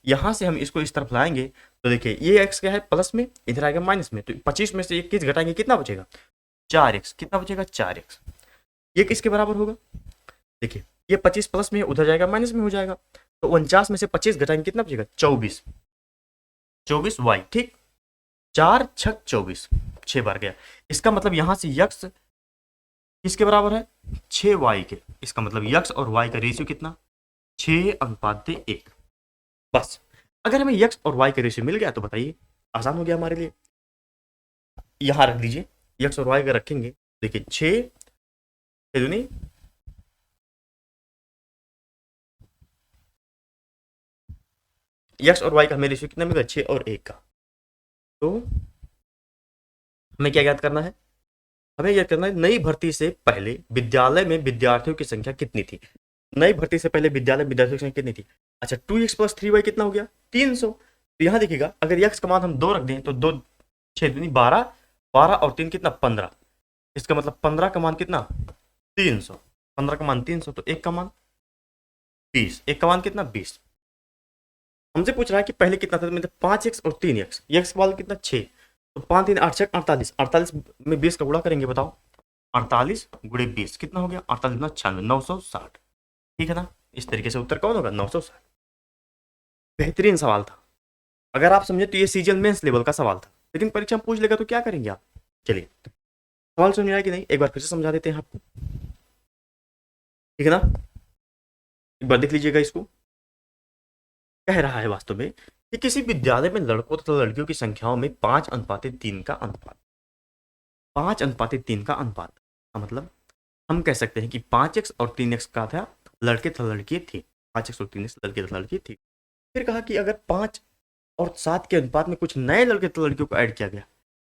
यहां से हम इसको इस तरफ लाएंगे तो देखिए ये x क्या है प्लस में, इधर आएगा माइनस में, तो 25 में से 21 घटाएंगे कितना बचेगा 4x, कितना बचेगा 4x। ये किसके बराबर होगा देखिए ये 25 प्लस में उधर जाएगा माइनस में हो जाएगा, तो 49 में से 25 घटाएंगे कितना बचेगा 24y। ठीक, 4 6 24, 6 बार गया, इसका मतलब यहां से x किसके बराबर है 6y के, इसका मतलब x और y का रेशियो कितना 6:1। बस अगर हमें x और y का रेशियो मिल गया तो बताइए आसान हो गया हमारे लिए। यहां रख दीजिए x और y का रखेंगे, देखिए 6 दूनी x और y का हमें रेशियो कितना मिलेगा 6 और 1 का। तो हमें क्या याद करना है, हमें याद करना है नई भर्ती से पहले विद्यालय में विद्यार्थियों की संख्या कितनी थी। नई भर्ती से पहले विद्यालय में विद्यार्थियों की संख्या कितनी थी। अच्छा 2x + 3y कितना हो गया 300। तो यहाँ देखिएगा अगर x का मान हम 2 रख दें तो 2 6 दूनी 12, 12 और 3 कितना 15। इसका मतलब 15 का मान कितना 300, 15 का मान 300, तो 1 का मान 20, 1 का मान कितना 20। हमसे पूछ रहा है कि पहले कितना था, मतलब 5x और 3x, x का मान कितना 6, तो 5 3 8 6 48, 48 में 20 का गुणा करेंगे बताओ, 48 गुणे 20 कितना हो गया 48 गुना 96, 960। ठीक है ना, इस तरीके से उत्तर कौन होगा 960। बेहतरीन सवाल था, अगर आप समझे तो ये सीजन मेंस लेवल का सवाल था, लेकिन परीक्षा में पूछ लेगा तो क्या करेंगे आप। चलिए सवाल समझ आया कि नहीं, एक बार फिर से समझा देते हैं आपको, ठीक है ना, एक बार देख लीजिएगा इसको। कह रहा है वास्तव में कि किसी विद्यालय में लड़कों तथा लड़कियों की संख्याओं में 5:3 का अनुपात, 5:3 का अनुपात का मतलब हम कह सकते हैं कि 5x और 3x का था, लड़के तथा लड़की थी, 5x और 3x लड़के तथा लड़की थी। फिर कहा कि अगर 5 और 7 के अनुपात में कुछ नए लड़के तथा लड़कियों को ऐड किया गया,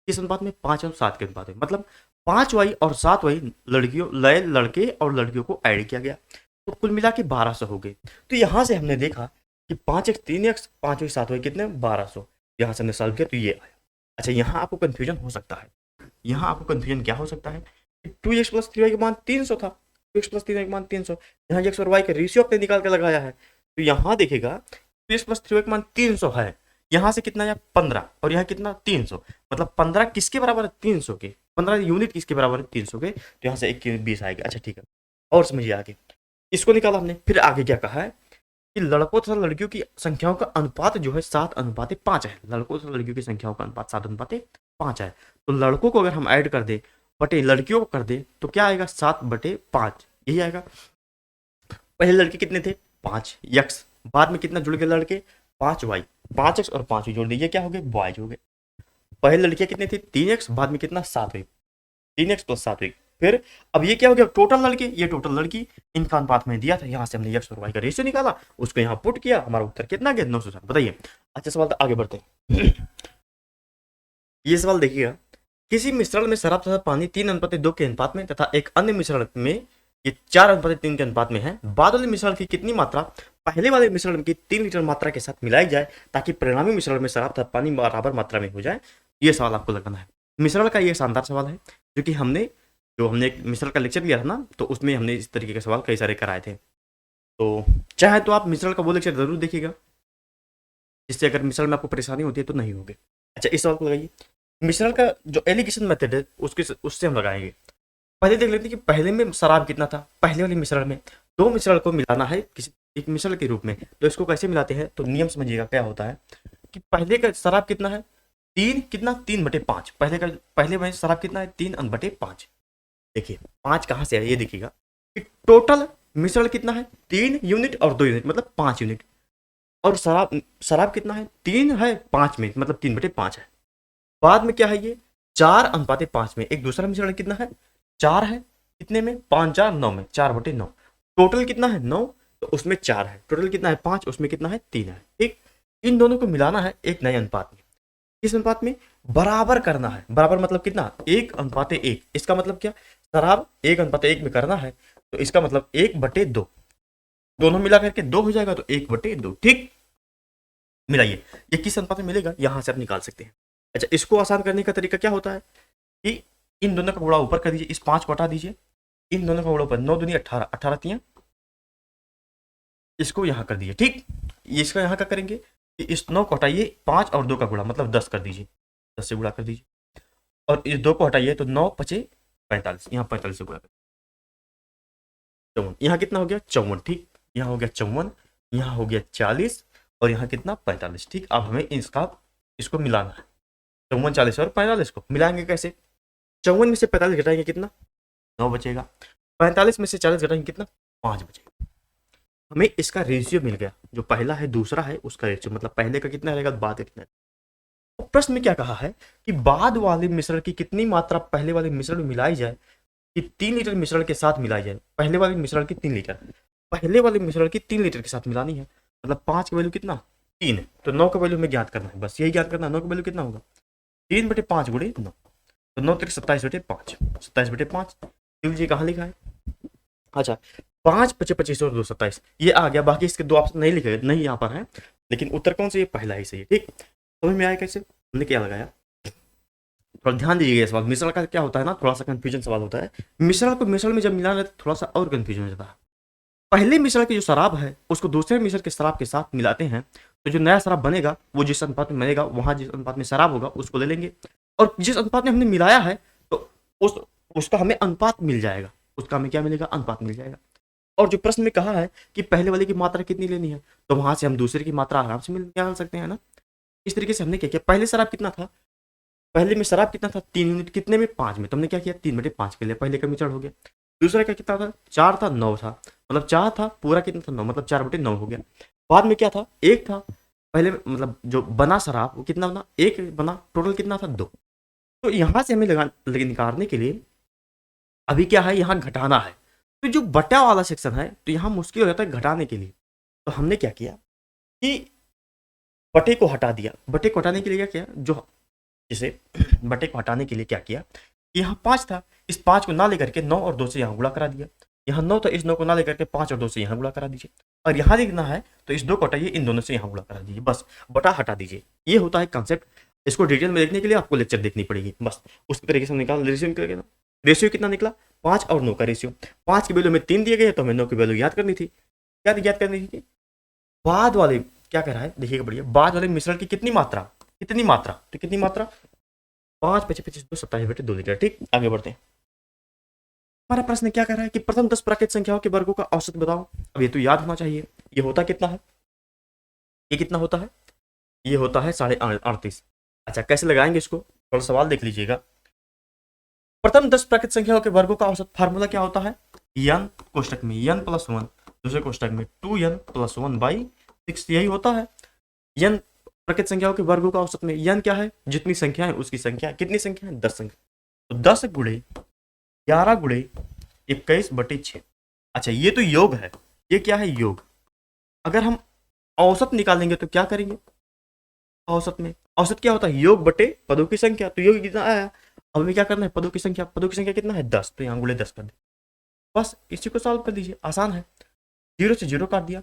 इस अनुपात में 5 और 7 के अनुपात में, मतलब 5y और 7y लड़कियों नए लड़के और लड़कियों को ऐड किया गया, तो कुल मिला के 1200 हो गए। तो यहाँ से हमने देखा कि 5x 3x 5y 7y कितने 1200, यहाँ से हमने सॉल्व किया तो ये आया। अच्छा यहाँ आपको कंफ्यूजन हो सकता है, यहाँ आपको कंफ्यूजन क्या हो सकता है कि 2x + 3y का मान 300 था, 2x + 3y का मान 300, यहाँ x और y का रेशियो आपने निकाल के लगाया है, तो यहाँ देखिएगा 2x + 3y का मान 300 है, यहाँ से कितना आया 15 और यहाँ कितना 300, मतलब 15 किसके बराबर है 300 के, 15 यूनिट किसके बराबर है 300 के, तो यहाँ से 1 यूनिट 20 आएगा। अच्छा ठीक है, और समझिए आगे, इसको निकाला हमने, फिर आगे क्या कहा है कि लड़कों तथा लड़कियों की संख्याओं का अनुपात जो है 7:5 है, लड़कों तथा लड़कियों की संख्याओं का अनुपात 7:5 है। तो लड़कों को अगर हम ऐड कर दे बटे लड़कियों को कर दे तो क्या आएगा 7/5, यही आएगा। पहले लड़के कितने थे 5x, बाद में कितना जुड़ गए लड़के 5y, 5x और 5y जोड़ दिए क्या हो गए बॉयज हो गए। पहले लड़कियां कितने थे 3x, बाद में कितना 7y, 3x + 7y। फिर अब ये क्या हो गया टोटल लड़के, ये टोटल लड़की, इनका अनुपात में दिया था, यहाँ से हमने x और y का रेशियो निकाला, उसको यहाँ पुट किया, हमारा उत्तर कितना गया 960। बताइए। अच्छा सवाल आगे बढ़ते हैं। ये सवाल देखिएगा, किसी मिश्रण में शराब तथा पानी 3:2 के अनुपात में तथा एक अन्य मिश्रण में ये 4:3 के अनुपात में है, बाद वाले मिश्रण की कितनी मात्रा पहले वाले मिश्रण की 3 लीटर मात्रा के साथ मिलाई जाए ताकि परिणामी मिश्रण में शराब तथा पानी बराबर मात्रा में हो जाए। ये सवाल आपको लगाना है। मिश्रण का ये शानदार सवाल है, जो कि हमने एक मिश्रण का लेक्चर लिया था ना, तो उसमें हमने इस तरीके के सवाल कई सारे कराए थे। तो चाहे तो आप मिश्रण का वो लेक्चर जरूर देखिएगा, जिससे अगर मिश्रण में आपको परेशानी होती है तो नहीं होगी। अच्छा इस सवाल को लगाइए, मिश्रण का जो एलिगेशन मेथड है उससे हम लगाएंगे। पहले देख लेते हैं कि पहले में शराब कितना था, पहले वाले मिश्रण में दो मिश्रण को मिलाना है किसी एक मिश्रण के रूप में, तो इसको कैसे मिलाते हैं, तो नियम समझिएगा क्या होता है कि पहले का शराब कितना है 3/5, पहले में शराब कितना है 3/5। देखिए 5 कहाँ से है ये देखिएगा कि टोटल मिश्रण कितना है 3 यूनिट और 2 यूनिट मतलब 5 यूनिट, और शराब कितना है 3 है 5 में मतलब 3/5 है। बाद में क्या है ये 4:5 में एक दूसरा मिश्रण कितना है 4 है, कितने में 5 4 9 में 4/9, टोटल कितना है 9, तो उसमें 4 है, टोटल कितना है 5, उसमें कितना है 3 है। ठीक, इन दोनों को मिलाना है एक नए अनुपात में, किस अनुपात में बराबर करना है, बराबर मतलब कितना 1:1। इसका मतलब क्या शराब 1:1 में करना है, तो इसका मतलब 1/2, दोनों मिला करके 2 हो जाएगा तो 1/2। ठीक, मिलाइए ये किस अनुपात में मिलेगा, यहां से आप निकाल सकते हैं। अच्छा इसको आसान करने का तरीका क्या होता है कि इन दोनों का गुणा ऊपर कर दीजिए, इस 5 को हटा दीजिए, इन दोनों का गुणा ऊपर 9 दूनी 18, 18 तियां, इसको यहाँ कर दीजिए। ठीक, इसका यहाँ क्या करेंगे कि इस 9 को हटाइए, 5 और 2 का गुणा मतलब 10 कर दीजिए, 10 से गुणा कर दीजिए, और इस 2 को हटाइए तो 9 5 45, यहाँ 45 से गुणा कर 54, यहाँ कितना हो गया 54। ठीक, यहाँ हो गया 54, यहाँ हो गया 40 और यहाँ कितना 45। ठीक, अब हमें इसको मिलाना है, 54 40 और 45 को मिलाएंगे कैसे, 54 में से 45 घटाएंगे कितना 9 बचेगा, 45 में से 40 घटाएंगे कितना 5 बचेगा। हमें इसका रेशियो मिल गया, जो पहला है दूसरा है उसका रेशियो, मतलब पहले का कितना रहेगा बाद का कितना। तो प्रश्न में क्या कहा है कि बाद वाले मिश्रण की कितनी मात्रा पहले वाले मिश्रण में मिलाई जाए कि 3 लीटर मिश्रण के साथ मिलाई जाए। पहले वाले मिश्रण की 3 लीटर, पहले वाले मिश्रण की 3 लीटर के साथ मिलानी है, मतलब 5 का वैल्यू कितना 3 है, तो 9 का वैल्यू हमें ज्ञात करना है, बस यही ज्ञात करना है। 9 का वैल्यू कितना होगा 3/5 गुणे 9, तो 9 3 27/5, 27/5 जी कहाँ लिखा है। अच्छा 5 5 25 और 2 27 ये आ गया, बाकी इसके दो ऑप्शन नहीं लिखे नहीं यहाँ पर है, लेकिन उत्तर कौन सा ये पहला ही सही है। ठीक समझ में आया कैसे हमने क्या लगाया। थोड़ा ध्यान दीजिएगा इस बात, मिश्रण का क्या होता है ना, थोड़ा सा कंफ्यूजन सवाल होता है। मिश्रण को मिश्रण में जब मिलाना है तो थोड़ा सा और कंफ्यूजन हो जाता है। पहले मिश्रण की जो शराब है उसको दूसरे मिश्रण के शराब के साथ मिलाते हैं, तो जो नया शराब बनेगा वो जिस अनुपात में बनेगा वहां जिस अनुपात में शराब होगा उसको ले लेंगे, और जिस अनुपात में हमने मिलाया है तो उस उसका हमें अनुपात मिल जाएगा, उसका हमें क्या मिलेगा अनुपात मिल जाएगा। और जो प्रश्न में कहा है कि पहले वाले की मात्रा कितनी लेनी है, तो वहां से हम दूसरे की मात्रा आराम से निकाल सकते हैं ना। इस तरीके से हमने क्या किया, पहले शराब कितना था, पहले में शराब कितना था 3 यूनिट, कितने में 5 में, तो हमने क्या किया 3/5 के लिए पहले का मिश्रण हो गया। दूसरा का कितना था 4 था 9 था, मतलब 4 था पूरा कितना था 9, मतलब 4/9 हो गया। बाद में क्या था 1 था, पहले मतलब जो बना शराब वो कितना बना 1 बना, टोटल कितना था 2। तो यहाँ से हमें निकालने के लिए अभी क्या है यहाँ घटाना है, तो जो बटा वाला सेक्शन है तो यहाँ मुश्किल हो जाता है घटाने के लिए। तो हमने क्या किया कि बटे को हटा दिया, बटे को हटाने के लिए क्या किया, जो जैसे बटे को हटाने के लिए क्या किया कि यहाँ 5 था, इस 5 को ना लेकर के 9 और 2 से यहाँ गुणा करा दिया, यहाँ 9 था इस 9 को ना लेकर के 5 और 2 से यहाँ गुणा करा दीजिए, और यहाँ लिखना है तो इस 2 को हटाइए इन दोनों से यहाँ गुणा करा दीजिए, बस बटा हटा दीजिए। ये होता है कॉन्सेप्ट। इसको डिटेल में देखने के लिए आपको लेक्चर देखनी पड़ेगी, बस उस तरीके से निकाल रेशियो निकल गया। रेशियो कितना निकला 5 और 9 का रेशियो, 5 की वैल्यू में 3 दिए गए तो हमें 9 की वैल्यू याद करनी थी। क्या याद करनी थी, बाद वाले क्या कह रहा है देखिएगा बढ़िया, बाद वाले मिश्रण की कितनी मात्रा, कितनी मात्रा, तो कितनी मात्रा 5 25 25 2 27/2 लीटर। ठीक आगे बढ़ते हैं। हमारा प्रश्न क्या कह रहा है कि प्रथम 10 प्राकृत संख्याओं के वर्गों का औसत बताओ। अब ये तो याद होना चाहिए, ये होता कितना है, ये कितना होता है, ये होता है 38.5। अच्छा कैसे लगाएंगे इसको, थोड़ा सवाल देख लीजिएगा। प्रथम 10 प्राकृत संख्याओं के वर्गों का औसत फार्मूला क्या होता है, n कोष्टक में n + 1, दूसरे कोष्टक में 2n + 1/6, यही होता है। n प्राकृत संख्याओं के वर्गों का औसत में n क्या है, जितनी संख्या है उसकी संख्या, कितनी संख्या है 10 संख्या, तो 10 गुणे 11 गुणे 21/6। अच्छा ये तो योग है, ये क्या है योग। अगर हम औसत निकालेंगे तो क्या करेंगे, औसत में औसत क्या होता है योग बटे पदों की संख्या, तो योग कितना आया, अब हमें क्या करना है पदों की संख्या, पदों की संख्या कितना है 10, तो यहाँ गुणे 10 कर दे, बस इसी को सॉल्व कर दीजिए, आसान है। 0 से 0 काट दिया,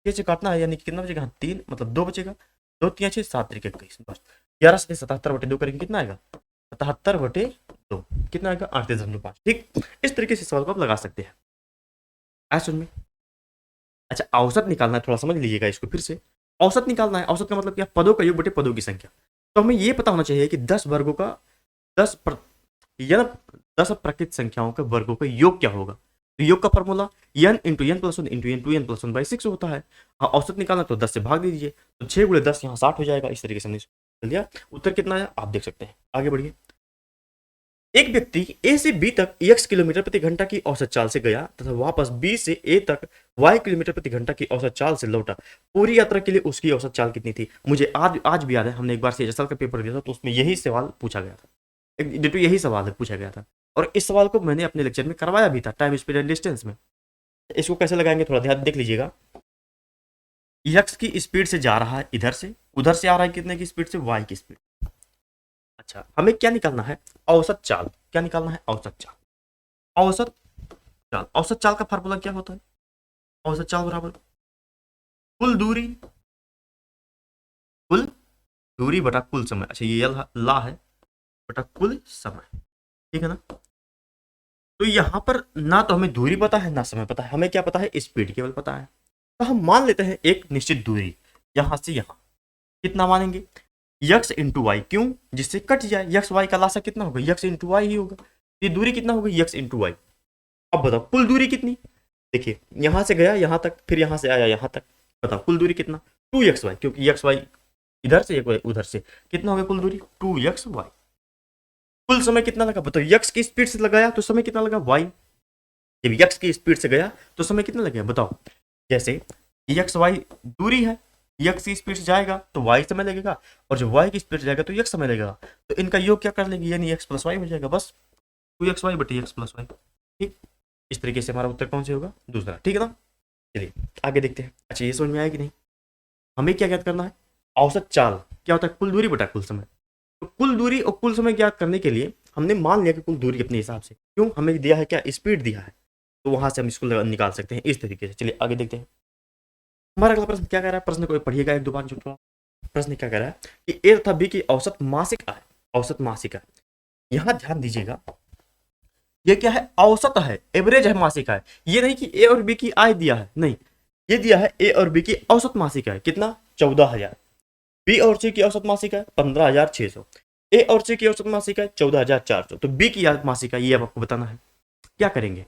6 से काटना है यानी कि कितना बचेगा 3, मतलब 2 बचेगा, 2 3 6 7 3 21, बस 11 से 77/2 करेंगे कितना आएगा 77/2, कितना आएगा 38.5। ठीक इस तरीके से सवाल को आप लगा सकते हैं। ऐसा में अच्छा औसत निकालना है, थोड़ा समझ लीजिएगा इसको फिर से। औसत निकालना है, औसत का मतलब क्या, पदों का योग बटे पदों की संख्या। तो हमें ये पता होना चाहिए कि 10 वर्गों का 10 या 10 प्राकृत संख्याओं के वर्गों का योग क्या होगा। तो योग का formula n into n plus 1 into n two n plus 1/6 होता है। हाँ औसत निकालना तो 10 से भाग दीजिए, तो 6 गुणे 10 यहाँ 60 हो जाएगा। इस तरीके से हमने कर लिया, उत्तर कितना आया आप देख सकते हैं। आगे बढ़िए। एक व्यक्ति ए से बी तक x किलोमीटर प्रति घंटा की औसत चाल से गया तथा वापस बी से ए तक y किलोमीटर प्रति घंटा की औसत चाल से लौटा। पूरी यात्रा के लिए उसकी औसत चाल कितनी थी। मुझे आज आज भी याद है, हमने एक बार CHSL का पेपर दिया था तो उसमें यही सवाल पूछा गया था, डिटो यही सवाल है पूछा गया था, और इस सवाल को मैंने अपने लेक्चर में करवाया भी था टाइम स्पीड एंड डिस्टेंस में। इसको कैसे लगाएंगे थोड़ा ध्यान देख लीजिएगा। x की स्पीड से जा रहा है इधर से, उधर से आ रहा है कितने की स्पीड से, y की स्पीड। अच्छा हमें क्या निकालना है, औसत चाल। क्या निकालना है, औसत चाल। औसत चाल, औसत चाल का फार्मूला क्या होता है, औसत चाल बराबर कुल दूरी, कुल दूरी बटा कुल समय। अच्छा ये ला है बटा कुल समय, ठीक है ना। तो यहां पर ना तो हमें दूरी पता है ना समय पता है, हमें क्या पता है स्पीड केवल पता है। तो हम मान लेते हैं एक निश्चित दूरी यहां से यहां, कितना मानेंगे x इंटू वाई, क्यों जिससे कट जाए, x y का लासा कितना होगा x इंटू वाई ही होगा। ये दूरी कितना होगी x इंटू वाई। अब बताओ कुल दूरी कितनी, देखिए यहां से गया यहां तक, फिर यहां से आया यहां तक, बताओ कुल दूरी कितना 2xy, क्योंकि xy इधर से उधर से, कितना हो गया कुल दूरी 2xy। कुल समय कितना लगा बताओ, x की स्पीड से लगाया तो समय कितना लगा y, जब x की स्पीड से गया तो समय कितना लगा बताओ, जैसे एक्स वाई दूरी है, एक्स की स्पीड से जाएगा तो वाई समय लगेगा, और जब वाई की स्पीड से जाएगा तो एक्स समय लगेगा, तो इनका योग क्या कर लेंगे, यानी एक्स प्लस वाई हो जाएगा, बस 2xy बटे एक्स प्लस वाई। ठीक, इस तरीके से हमारा उत्तर कौन से होगा, दूसरा। ठीक है ना, चलिए आगे देखते हैं। अच्छा ये समझ में आया कि नहीं, हमें क्या ज्ञात करना है, औसत चाल क्या होता है, कुल दूरी बटा कुल समय। तो कुल दूरी और कुल समय ज्ञात करने के लिए हमने मान लिया कि कुल दूरी अपने हिसाब से, क्यों, हमें दिया है क्या, स्पीड दिया है, तो वहां से हम इसको निकाल सकते हैं इस तरीके से। चलिए आगे देखते हैं। हमारा अगला प्रश्न क्या कह रहा है, प्रश्न को पढ़िएगा एक दो बार जो थोड़ा। प्रश्न क्या कह रहा है कि ए तथा बी की औसत मासिक आय, औसत मासिक आय, यहां ध्यान दीजिएगा, ये क्या है, औसत है, एवरेज है मासिक आय। ये नहीं कि ए और बी की आय दिया है, नहीं, ये दिया है ए और बी की औसत मासिक आय कितना, 14,000। बी और सी की औसत मासिक आय 15,600। ए और सी की औसत मासिक आय 14,400। तो बी की मासिक आय ये आपको बताना है। क्या करेंगे,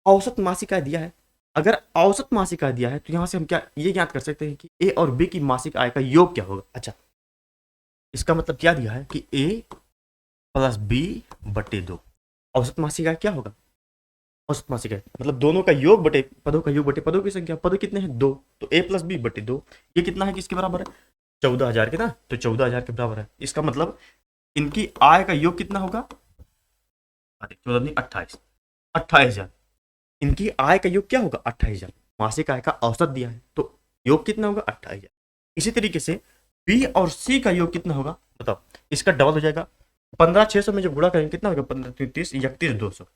औसत मासिक आय दिया है, अगर औसत मासिक आय दिया है तो यहां से हम क्या ये ज्ञात कर सकते हैं कि ए और बी की मासिक आय का योग क्या होगा। अच्छा, इसका मतलब क्या दिया है कि ए प्लस बी बटे 2, औसत मासिक आय क्या होगा, औसत मासिक आय मतलब दोनों का योग बटे पदों का योग बटे पदों की संख्या, पद कितने हैं, 2, तो ए प्लस बी बटे 2, ये कितना है, किसके बराबर है, 14,000 के ना, तो 14,000 के बराबर है। इसका मतलब इनकी आय का योग कितना होगा, 14 नहीं 28, 28,000। इनकी आय का योग क्या होगा, 28,000। मासिक आय का औसत दिया है तो योग कितना होगा, 28,000। इसी तरीके से बी और सी का योग कितना होगा, बताओ, इसका डबल हो जाएगा, 15,600 में जब गुणा करेंगे कितना होगा, 15 30 31,200,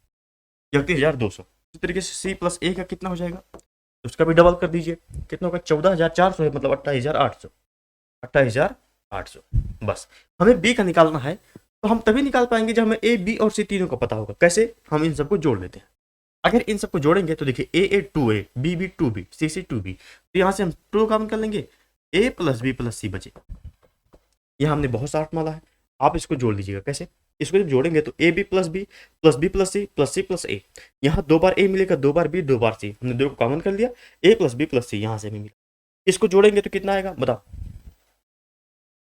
31,200। इसी तरीके से सी प्लस ए का कितना हो जाएगा, तो उसका भी डबल कर दीजिए, कितना होगा, 14,400 है, मतलब 28,800, 28,800। बस हमें बी का निकालना है, तो हम तभी निकाल पाएंगे जब हमें ए बी और सी तीनों का पता होगा। कैसे, हम इन सबको जोड़ लेते हैं। अगर इन सबको जोड़ेंगे तो देखिए ए 2a, बी 2b, सी 2b, तो यहाँ से हम 2 कॉमन कर लेंगे, a प्लस बी प्लस सी बचे। यहाँ हमने बहुत सा माला है, आप इसको जोड़ लीजिएगा। कैसे, इसको जब जोड़ेंगे तो A B plus B plus C plus A, यहाँ 2 बार ए मिलेगा, 2 बार बी 2 बार सी, हमने 2 को कॉमन कर लिया, ए प्लस बी प्लस सी यहाँ से भी मिला। इसको जोड़ेंगे तो कितना आएगा बताओ,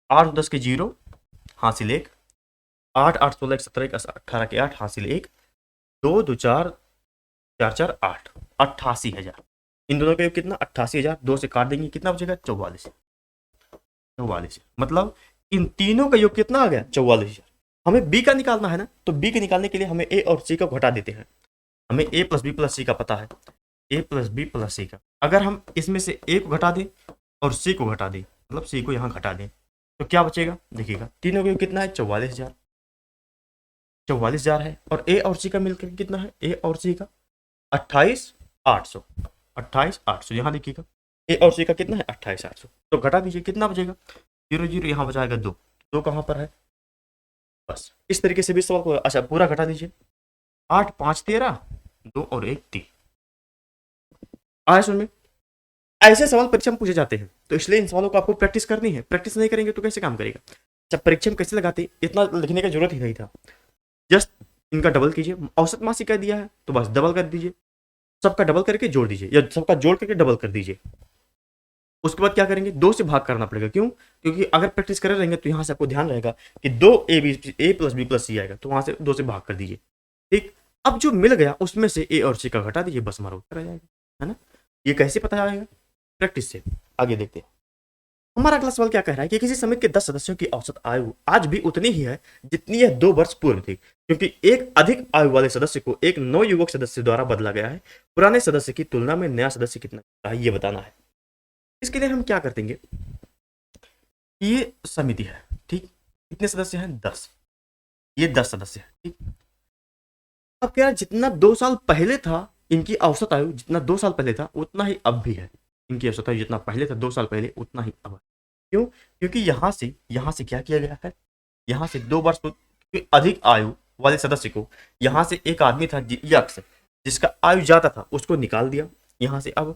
8 10 के 0 हासिल 1, 8 8 16 17 18 के 8 हासिल 1, 2 2 4 4 4 8, 88,000। इन दोनों का योग कितना, 88,000, 2 से काट देंगे कितना बचेगा, 44। 44, मतलब इन तीनों का योग कितना आ गया, 44,000। हमें बी का निकालना है ना, तो बी के निकालने के लिए हमें ए और सी का घटा देते हैं। हमें ए प्लस बी प्लस सी का पता है, ए प्लस बी प्लस सी का, अगर हम इसमें से ए को घटा दें और सी को घटा दें, मतलब सी को यहाँ घटा दें, तो क्या बचेगा, देखिएगा तीनों का योग कितना है, 44,000, 44,000 है, और ए और सी का मिलकर कितना है, ए और सी का 28,800, 28,800, यहाँ देखिएगा ए और सी का कितना है, 28,800, तो घटा दीजिए कितना बचेगा, 0 0, यहाँ बचाएगा 2, 2 कहाँ पर है, बस इस तरीके से भी सवाल को अच्छा पूरा घटा दीजिए, 8 5 13, 2 और 1 3। आया सुन में, ऐसे सवाल परीक्षा में पूछे जाते हैं, तो इसलिए इन सवालों को आपको प्रैक्टिस करनी है, प्रैक्टिस नहीं करेंगे तो कैसे काम करेगा। जब परीक्षा में कैसे लगाते, इतना लिखने की जरूरत ही नहीं था, जस्ट इनका डबल कीजिए, औसत मासिक का दिया है तो बस डबल कर दीजिए, सबका डबल करके जोड़ दीजिए, या सबका जोड़ करके डबल कर दीजिए। उसके बाद क्या करेंगे, 2 से भाग करना पड़ेगा, क्यों, क्योंकि अगर प्रैक्टिस करे रहेंगे तो यहाँ से आपको ध्यान रहेगा कि 2 ए प्लस बी प्लस सी आएगा, तो वहां से 2 से भाग कर दीजिए। ठीक, अब जो मिल गया उसमें से ए और सी का घटा दीजिए, बस हमारा उत्तर आ जाएगा, है ना। ये कैसे पता आएगा, प्रैक्टिस से। आगे देखते हैं, हमारा अगला सवाल क्या कह रहा है कि किसी समिति के 10 सदस्यों की औसत आयु आज भी उतनी ही है जितनी यह 2 वर्ष पूर्व थी, क्योंकि एक अधिक आयु वाले सदस्य को एक नवयुवक सदस्य द्वारा बदला गया है। पुराने सदस्य की तुलना में नया सदस्य कितना है ये बताना है। इसके लिए हम क्या कर देंगे, ये समिति है, ठीक, कितने सदस्य हैं, 10, ये 10 सदस्य है, ठीक। अब क्या है, जितना 2 साल पहले था इनकी औसत आयु, जितना 2 साल पहले था उतना ही अब भी है इनकी औसत आयु, जितना पहले था 2 साल पहले उतना ही अब है। क्यों, क्योंकि यहां से क्या किया गया है, यहां से 2 वर्ष अधिक आयु वाले सदस्य को, यहां से एक आदमी था यक्स जिसका आयु ज्यादा था उसको निकाल दिया यहां से अब,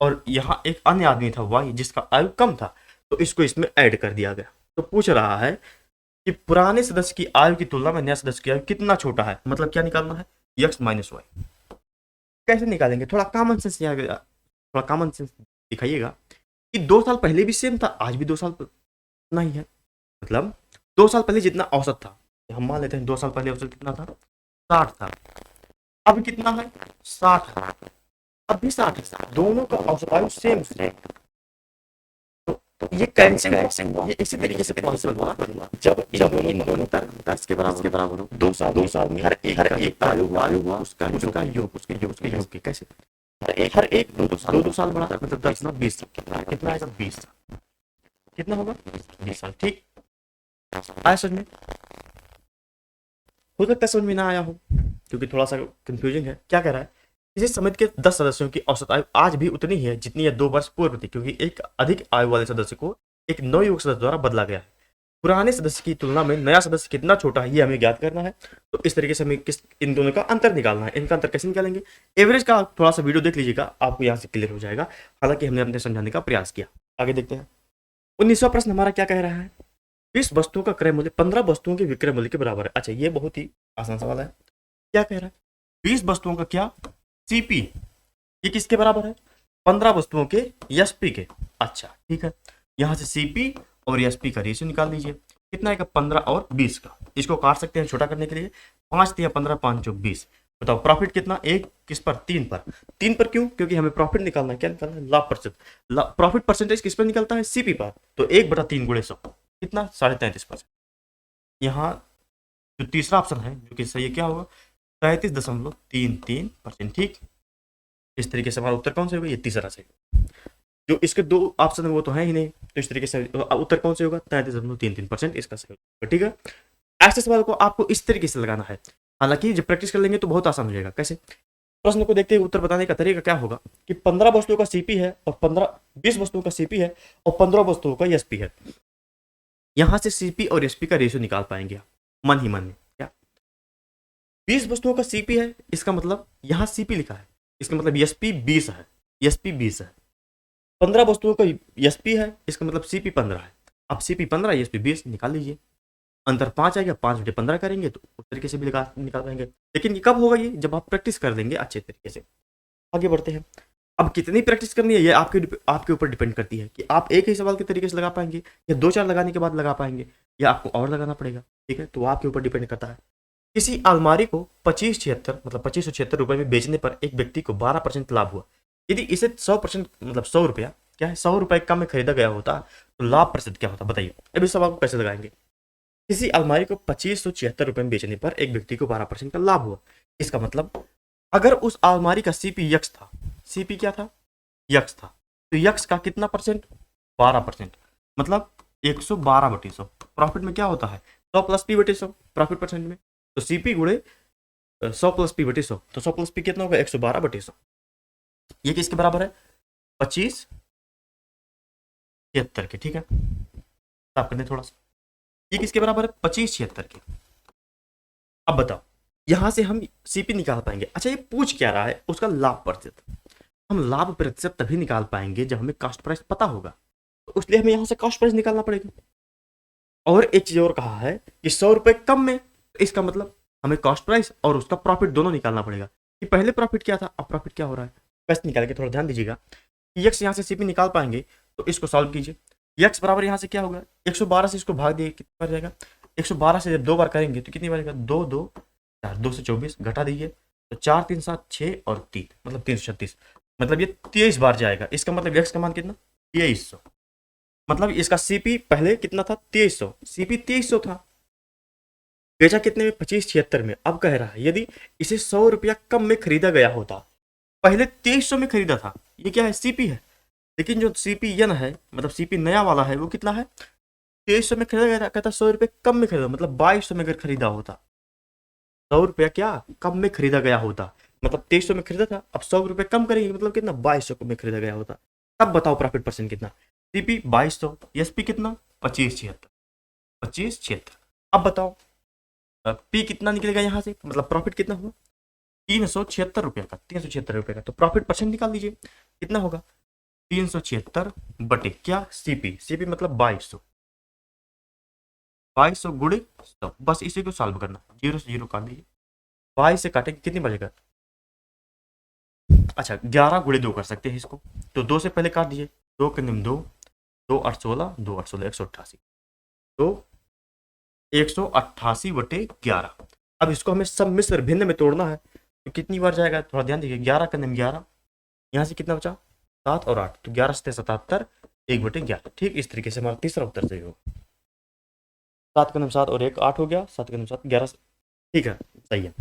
और यहाँ एक अन्य आदमी था वाई जिसका आयु कम था, तो इसको इसमें ऐड कर दिया गया। तो पूछ रहा है कि पुराने सदस्य की आयु की तुलना में नया सदस्य की आयु कितना छोटा है, मतलब क्या निकालना है, एक्स माइनस वाई। कैसे निकालेंगे, थोड़ा कॉमन सेंस, थोड़ा कॉमन सेंस दिखाइएगा कि 2 साल पहले भी सेम था, आज भी 2 साल नहीं है, मतलब 2 साल पहले जितना औसत था, हम मान लेते हैं 2 साल पहले औसत कितना था, 60 था, अब कितना है, 60 है। अब भी 60 है, दोनों का औसत आयु सेम सेम। तो ये कैंसिल, ये इसी तरीके से पॉसिबल हुआ जब इन दोनों का 10 के बराबर हो। 2 साल में हर एक आयु हुआ उसका योग, उसके योग के कैसे, हर एक 2 साल बढ़ा, मतलब 10 ना 20, कितना आएगा 20, कितना होगा 20 साल। ठीक, आया समझ में? हो सकता है समझ में ना आया हो क्योंकि थोड़ा सा कंफ्यूजिंग है। क्या कह रहा है, किसी समिति के 10 सदस्यों की औसत आयु आज भी उतनी ही है जितनी यह 2 वर्ष पूर्व थी, क्योंकि एक अधिक आयु वाले सदस्य को एक नवयुवक सदस्य द्वारा बदला गया है। पुराने सदस्य की तुलना में नया सदस्य कितना छोटा है ये हमें ज्ञात करना है। तो इस तरीके से हमें इन दोनों का अंतर निकालना है। इनका अंतर कैसे निकालेंगे, एवरेज का थोड़ा सा वीडियो देख लीजिएगा, आपको यहाँ से क्लियर हो जाएगा। हालांकि हमने अपने समझाने का प्रयास किया। आगे देखते हैं। 19वां प्रश्न हमारा क्या कह रहा है, 20 वस्तुओं का क्रय मूल्य 15 वस्तुओं के विक्रय मूल्य के बराबर है। अच्छा, ये बहुत ही आसान सवाल है। क्या कह रहा है, 20 वस्तुओं का क्या, सीपी, ये किसके बराबर है, 15 वस्तुओं के एसपी के। अच्छा ठीक है, यहां से सीपी और एसपी का रेशियो निकाल लीजिए, कितना है, 15 और 20 का। इसको काट सकते हैं छोटा करने के लिए, 5 या 15, 5 जो 20। बताओ प्रॉफिट कितना, एक किस पर, 3 पर। 3 पर क्यों, क्योंकि हमें प्रॉफिट निकालना है। क्या निकालना है, लाभ प्रतिशत। प्रॉफिट परसेंटेज किस पर निकलता है, सीपी पर। तो 1/3 गुणे 100 कितना, 33.5%। यहाँ जो तीसरा ऑप्शन है जो कि सही है, क्या होगा, 33.33%। ठीक, इस तरीके से हमारा उत्तर कौन से होगा, ये तीसरा सही। जो इसके 2 ऑप्शन है वो तो है ही नहीं, तो इस तरीके से उत्तर कौन से होगा, 33.33%, इसका सही होगा। ठीक है, ऐसे सवाल को आपको इस तरीके से लगाना है। हालांकि जब प्रैक्टिस कर लेंगे तो बहुत आसान हो जाएगा। कैसे, प्रश्न को देखते हुए उत्तर बताने का तरीका क्या होगा कि 15 वस्तुओं का सीपी है और 20 वस्तुओं का सीपी है और 15 वस्तुओं का एसपी है। यहां से सीपी और एसपी का रेशियो निकाल पाएंगे आप मन ही मन में। क्या, 20 वस्तुओं का सीपी है, इसका मतलब यहां सीपी लिखा है, इसका मतलब एसपी 20 है, एसपी 20 है। 15 वस्तुओं का एसपी है, इसका मतलब सीपी 15 है। अब सीपी 15 एसपी 20 निकाल लीजिए, अंतर 5 आएगा, 5/15 करेंगे तो उस तरीके से भी निकाल पाएंगे। लेकिन ये कब होगा, ये जब आप प्रैक्टिस कर देंगे अच्छे तरीके से। आगे बढ़ते हैं। अब कितनी प्रैक्टिस करनी है ये आपके ऊपर डिपेंड करती है कि आप एक ही सवाल के तरीके से लगा पाएंगे या 2-4 लगाने के बाद लगा पाएंगे या आपको और लगाना पड़ेगा। ठीक है, तो आपके ऊपर डिपेंड करता है। किसी अलमारी को 2576 मतलब 2576 रुपए में बेचने पर एक व्यक्ति को 12% लाभ हुआ। यदि इसे 100% मतलब 100 रुपया, क्या है, 100 रुपए कम में खरीदा गया होता तो लाभ प्रतिशत क्या होता, बताइए। अब इस सवाल को कैसे लगाएंगे। किसी अलमारी को 2576 रुपए में बेचने पर एक व्यक्ति को 12% का लाभ हुआ। इसका मतलब अगर उस अलमारी का सीपी यक्स था, सीपी क्या था, यक्स था, तो यक्स का कितना परसेंट, 12%, मतलब 112/100। प्रॉफिट में क्या होता है, 100 प्लस पी बटे 100 प्रॉफिट परसेंट में। तो सीपी गुणे 100 प्लस पी बटे 100, तो 100 प्लस पी कितना होगा, 112/100। ये किसके बराबर है, 2576 के। ठीक है, साफ कर दें थोड़ा सा, ये किसके बराबर है, 2576 के। अब बताओ, यहां से हम सीपी निकाल पाएंगे। अच्छा, ये पूछ क्या रहा है, उसका लाभ प्रतिशत। हम लाभ प्रतिशत तभी निकाल पाएंगे जब हमें कॉस्ट प्राइस पता होगा, तो इसलिए हमें यहां से कॉस्ट प्राइस निकालना पड़ेगा। और एक चीज और कहा है कि 100 रुपए कम में, तो इसका मतलब हमें कॉस्ट प्राइस और उसका प्रॉफिट दोनों निकालना पड़ेगा कि पहले प्रॉफिट क्या था, अब प्रॉफिट क्या हो रहा है। बस निकाल के थोड़ा ध्यान दीजिएगा। यक्स यहाँ से सीपी निकाल पाएंगे तो इसको सॉल्व कीजिए। यक्स बराबर यहाँ से क्या होगा, 112 से इसको भाग दिए, कितना बन जाएगा, 112 से जब 2 बार करेंगे तो कितनी बनेगा, 2 2 4, 2 से 24 घटा दीजिए, तो 4 3 7 6 और 3 मतलब 336, मतलब ये 23 बार जाएगा। इसका मतलब यक्स का मान कितना, 2300। मतलब इसका सीपी पहले कितना था, 2300, सीपी 2300 था, बेचा कितने में, 2576 में। अब कह रहा है यदि इसे 100 रुपया कम में खरीदा गया होता, पहले 2300 में खरीदा था, ये क्या है, सीपी है। लेकिन जो सीपी यन है, मतलब सीपी नया वाला है, वो कितना है, 2300 में खरीदा गया था। कहता 100 रुपये कम में खरीदा, मतलब 2200 में अगर खरीदा होता, 100 रुपया क्या कम में खरीदा गया होता, मतलब 2300 में खरीदा था, अब 100 रुपये कम करेंगे मतलब कितना, 2200 में खरीदा गया होता। तब बताओ प्रॉफिट परसेंट कितना, सीपी 2200, एसपी कितना, 2576, 2576। अब बताओ पी कितना निकलेगा यहाँ से, मतलब प्रॉफिट कितना हुआ, 376 रुपये का, 376 रुपये का। तो प्रॉफिट परसेंट निकाल दीजिए, कितना होगा, 376 बटे क्या, सीपी, सीपी मतलब 2200, 2200 गुणे 100। बस इसी को सॉल्व करना, 0 से 0 काट दीजिए, 22 से काटेंगे कितनी बचेगा, अच्छा 11 गुणे 2 कर सकते हैं इसको, तो 2 से पहले काट दीजिए, 2 के निम 2, 2 8 16, 2 8 16 188, तो 188/11। अब इसको हमें सब मिश्र भिन्न में तोड़ना है, तो कितनी बार जाएगा, थोड़ा ध्यान दीजिए, 11 का निम 11, यहाँ से कितना बचा 7 और 8, तो 11 से 77, 1/11। ठीक इस तरीके से हमारा तीसरा उत्तर सही होगा। 7 का 7 और 1 8 हो गया, 7 का 7 11। ठीक है, सही है।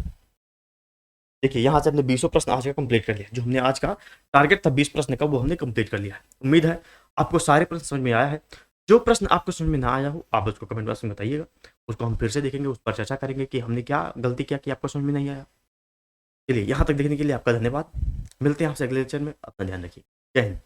देखिए यहाँ से हमने 20 प्रश्न आज का कंप्लीट कर लिया। जो हमने आज का टारगेट था 20 प्रश्न का, वो हमने कंप्लीट कर लिया है। उम्मीद है आपको सारे प्रश्न समझ में आया है। जो प्रश्न आपको समझ में ना आया हो आप उसको कमेंट बॉक्स में बताइएगा, उसको हम फिर से देखेंगे, उस पर चर्चा करेंगे कि हमने क्या गलती किया कि आपको समझ में नहीं आया। चलिए यहाँ तक देखने के लिए आपका धन्यवाद। मिलते हैं आपसे अगले लेक्चर में। अपना ध्यान रखिए। जय हिंद।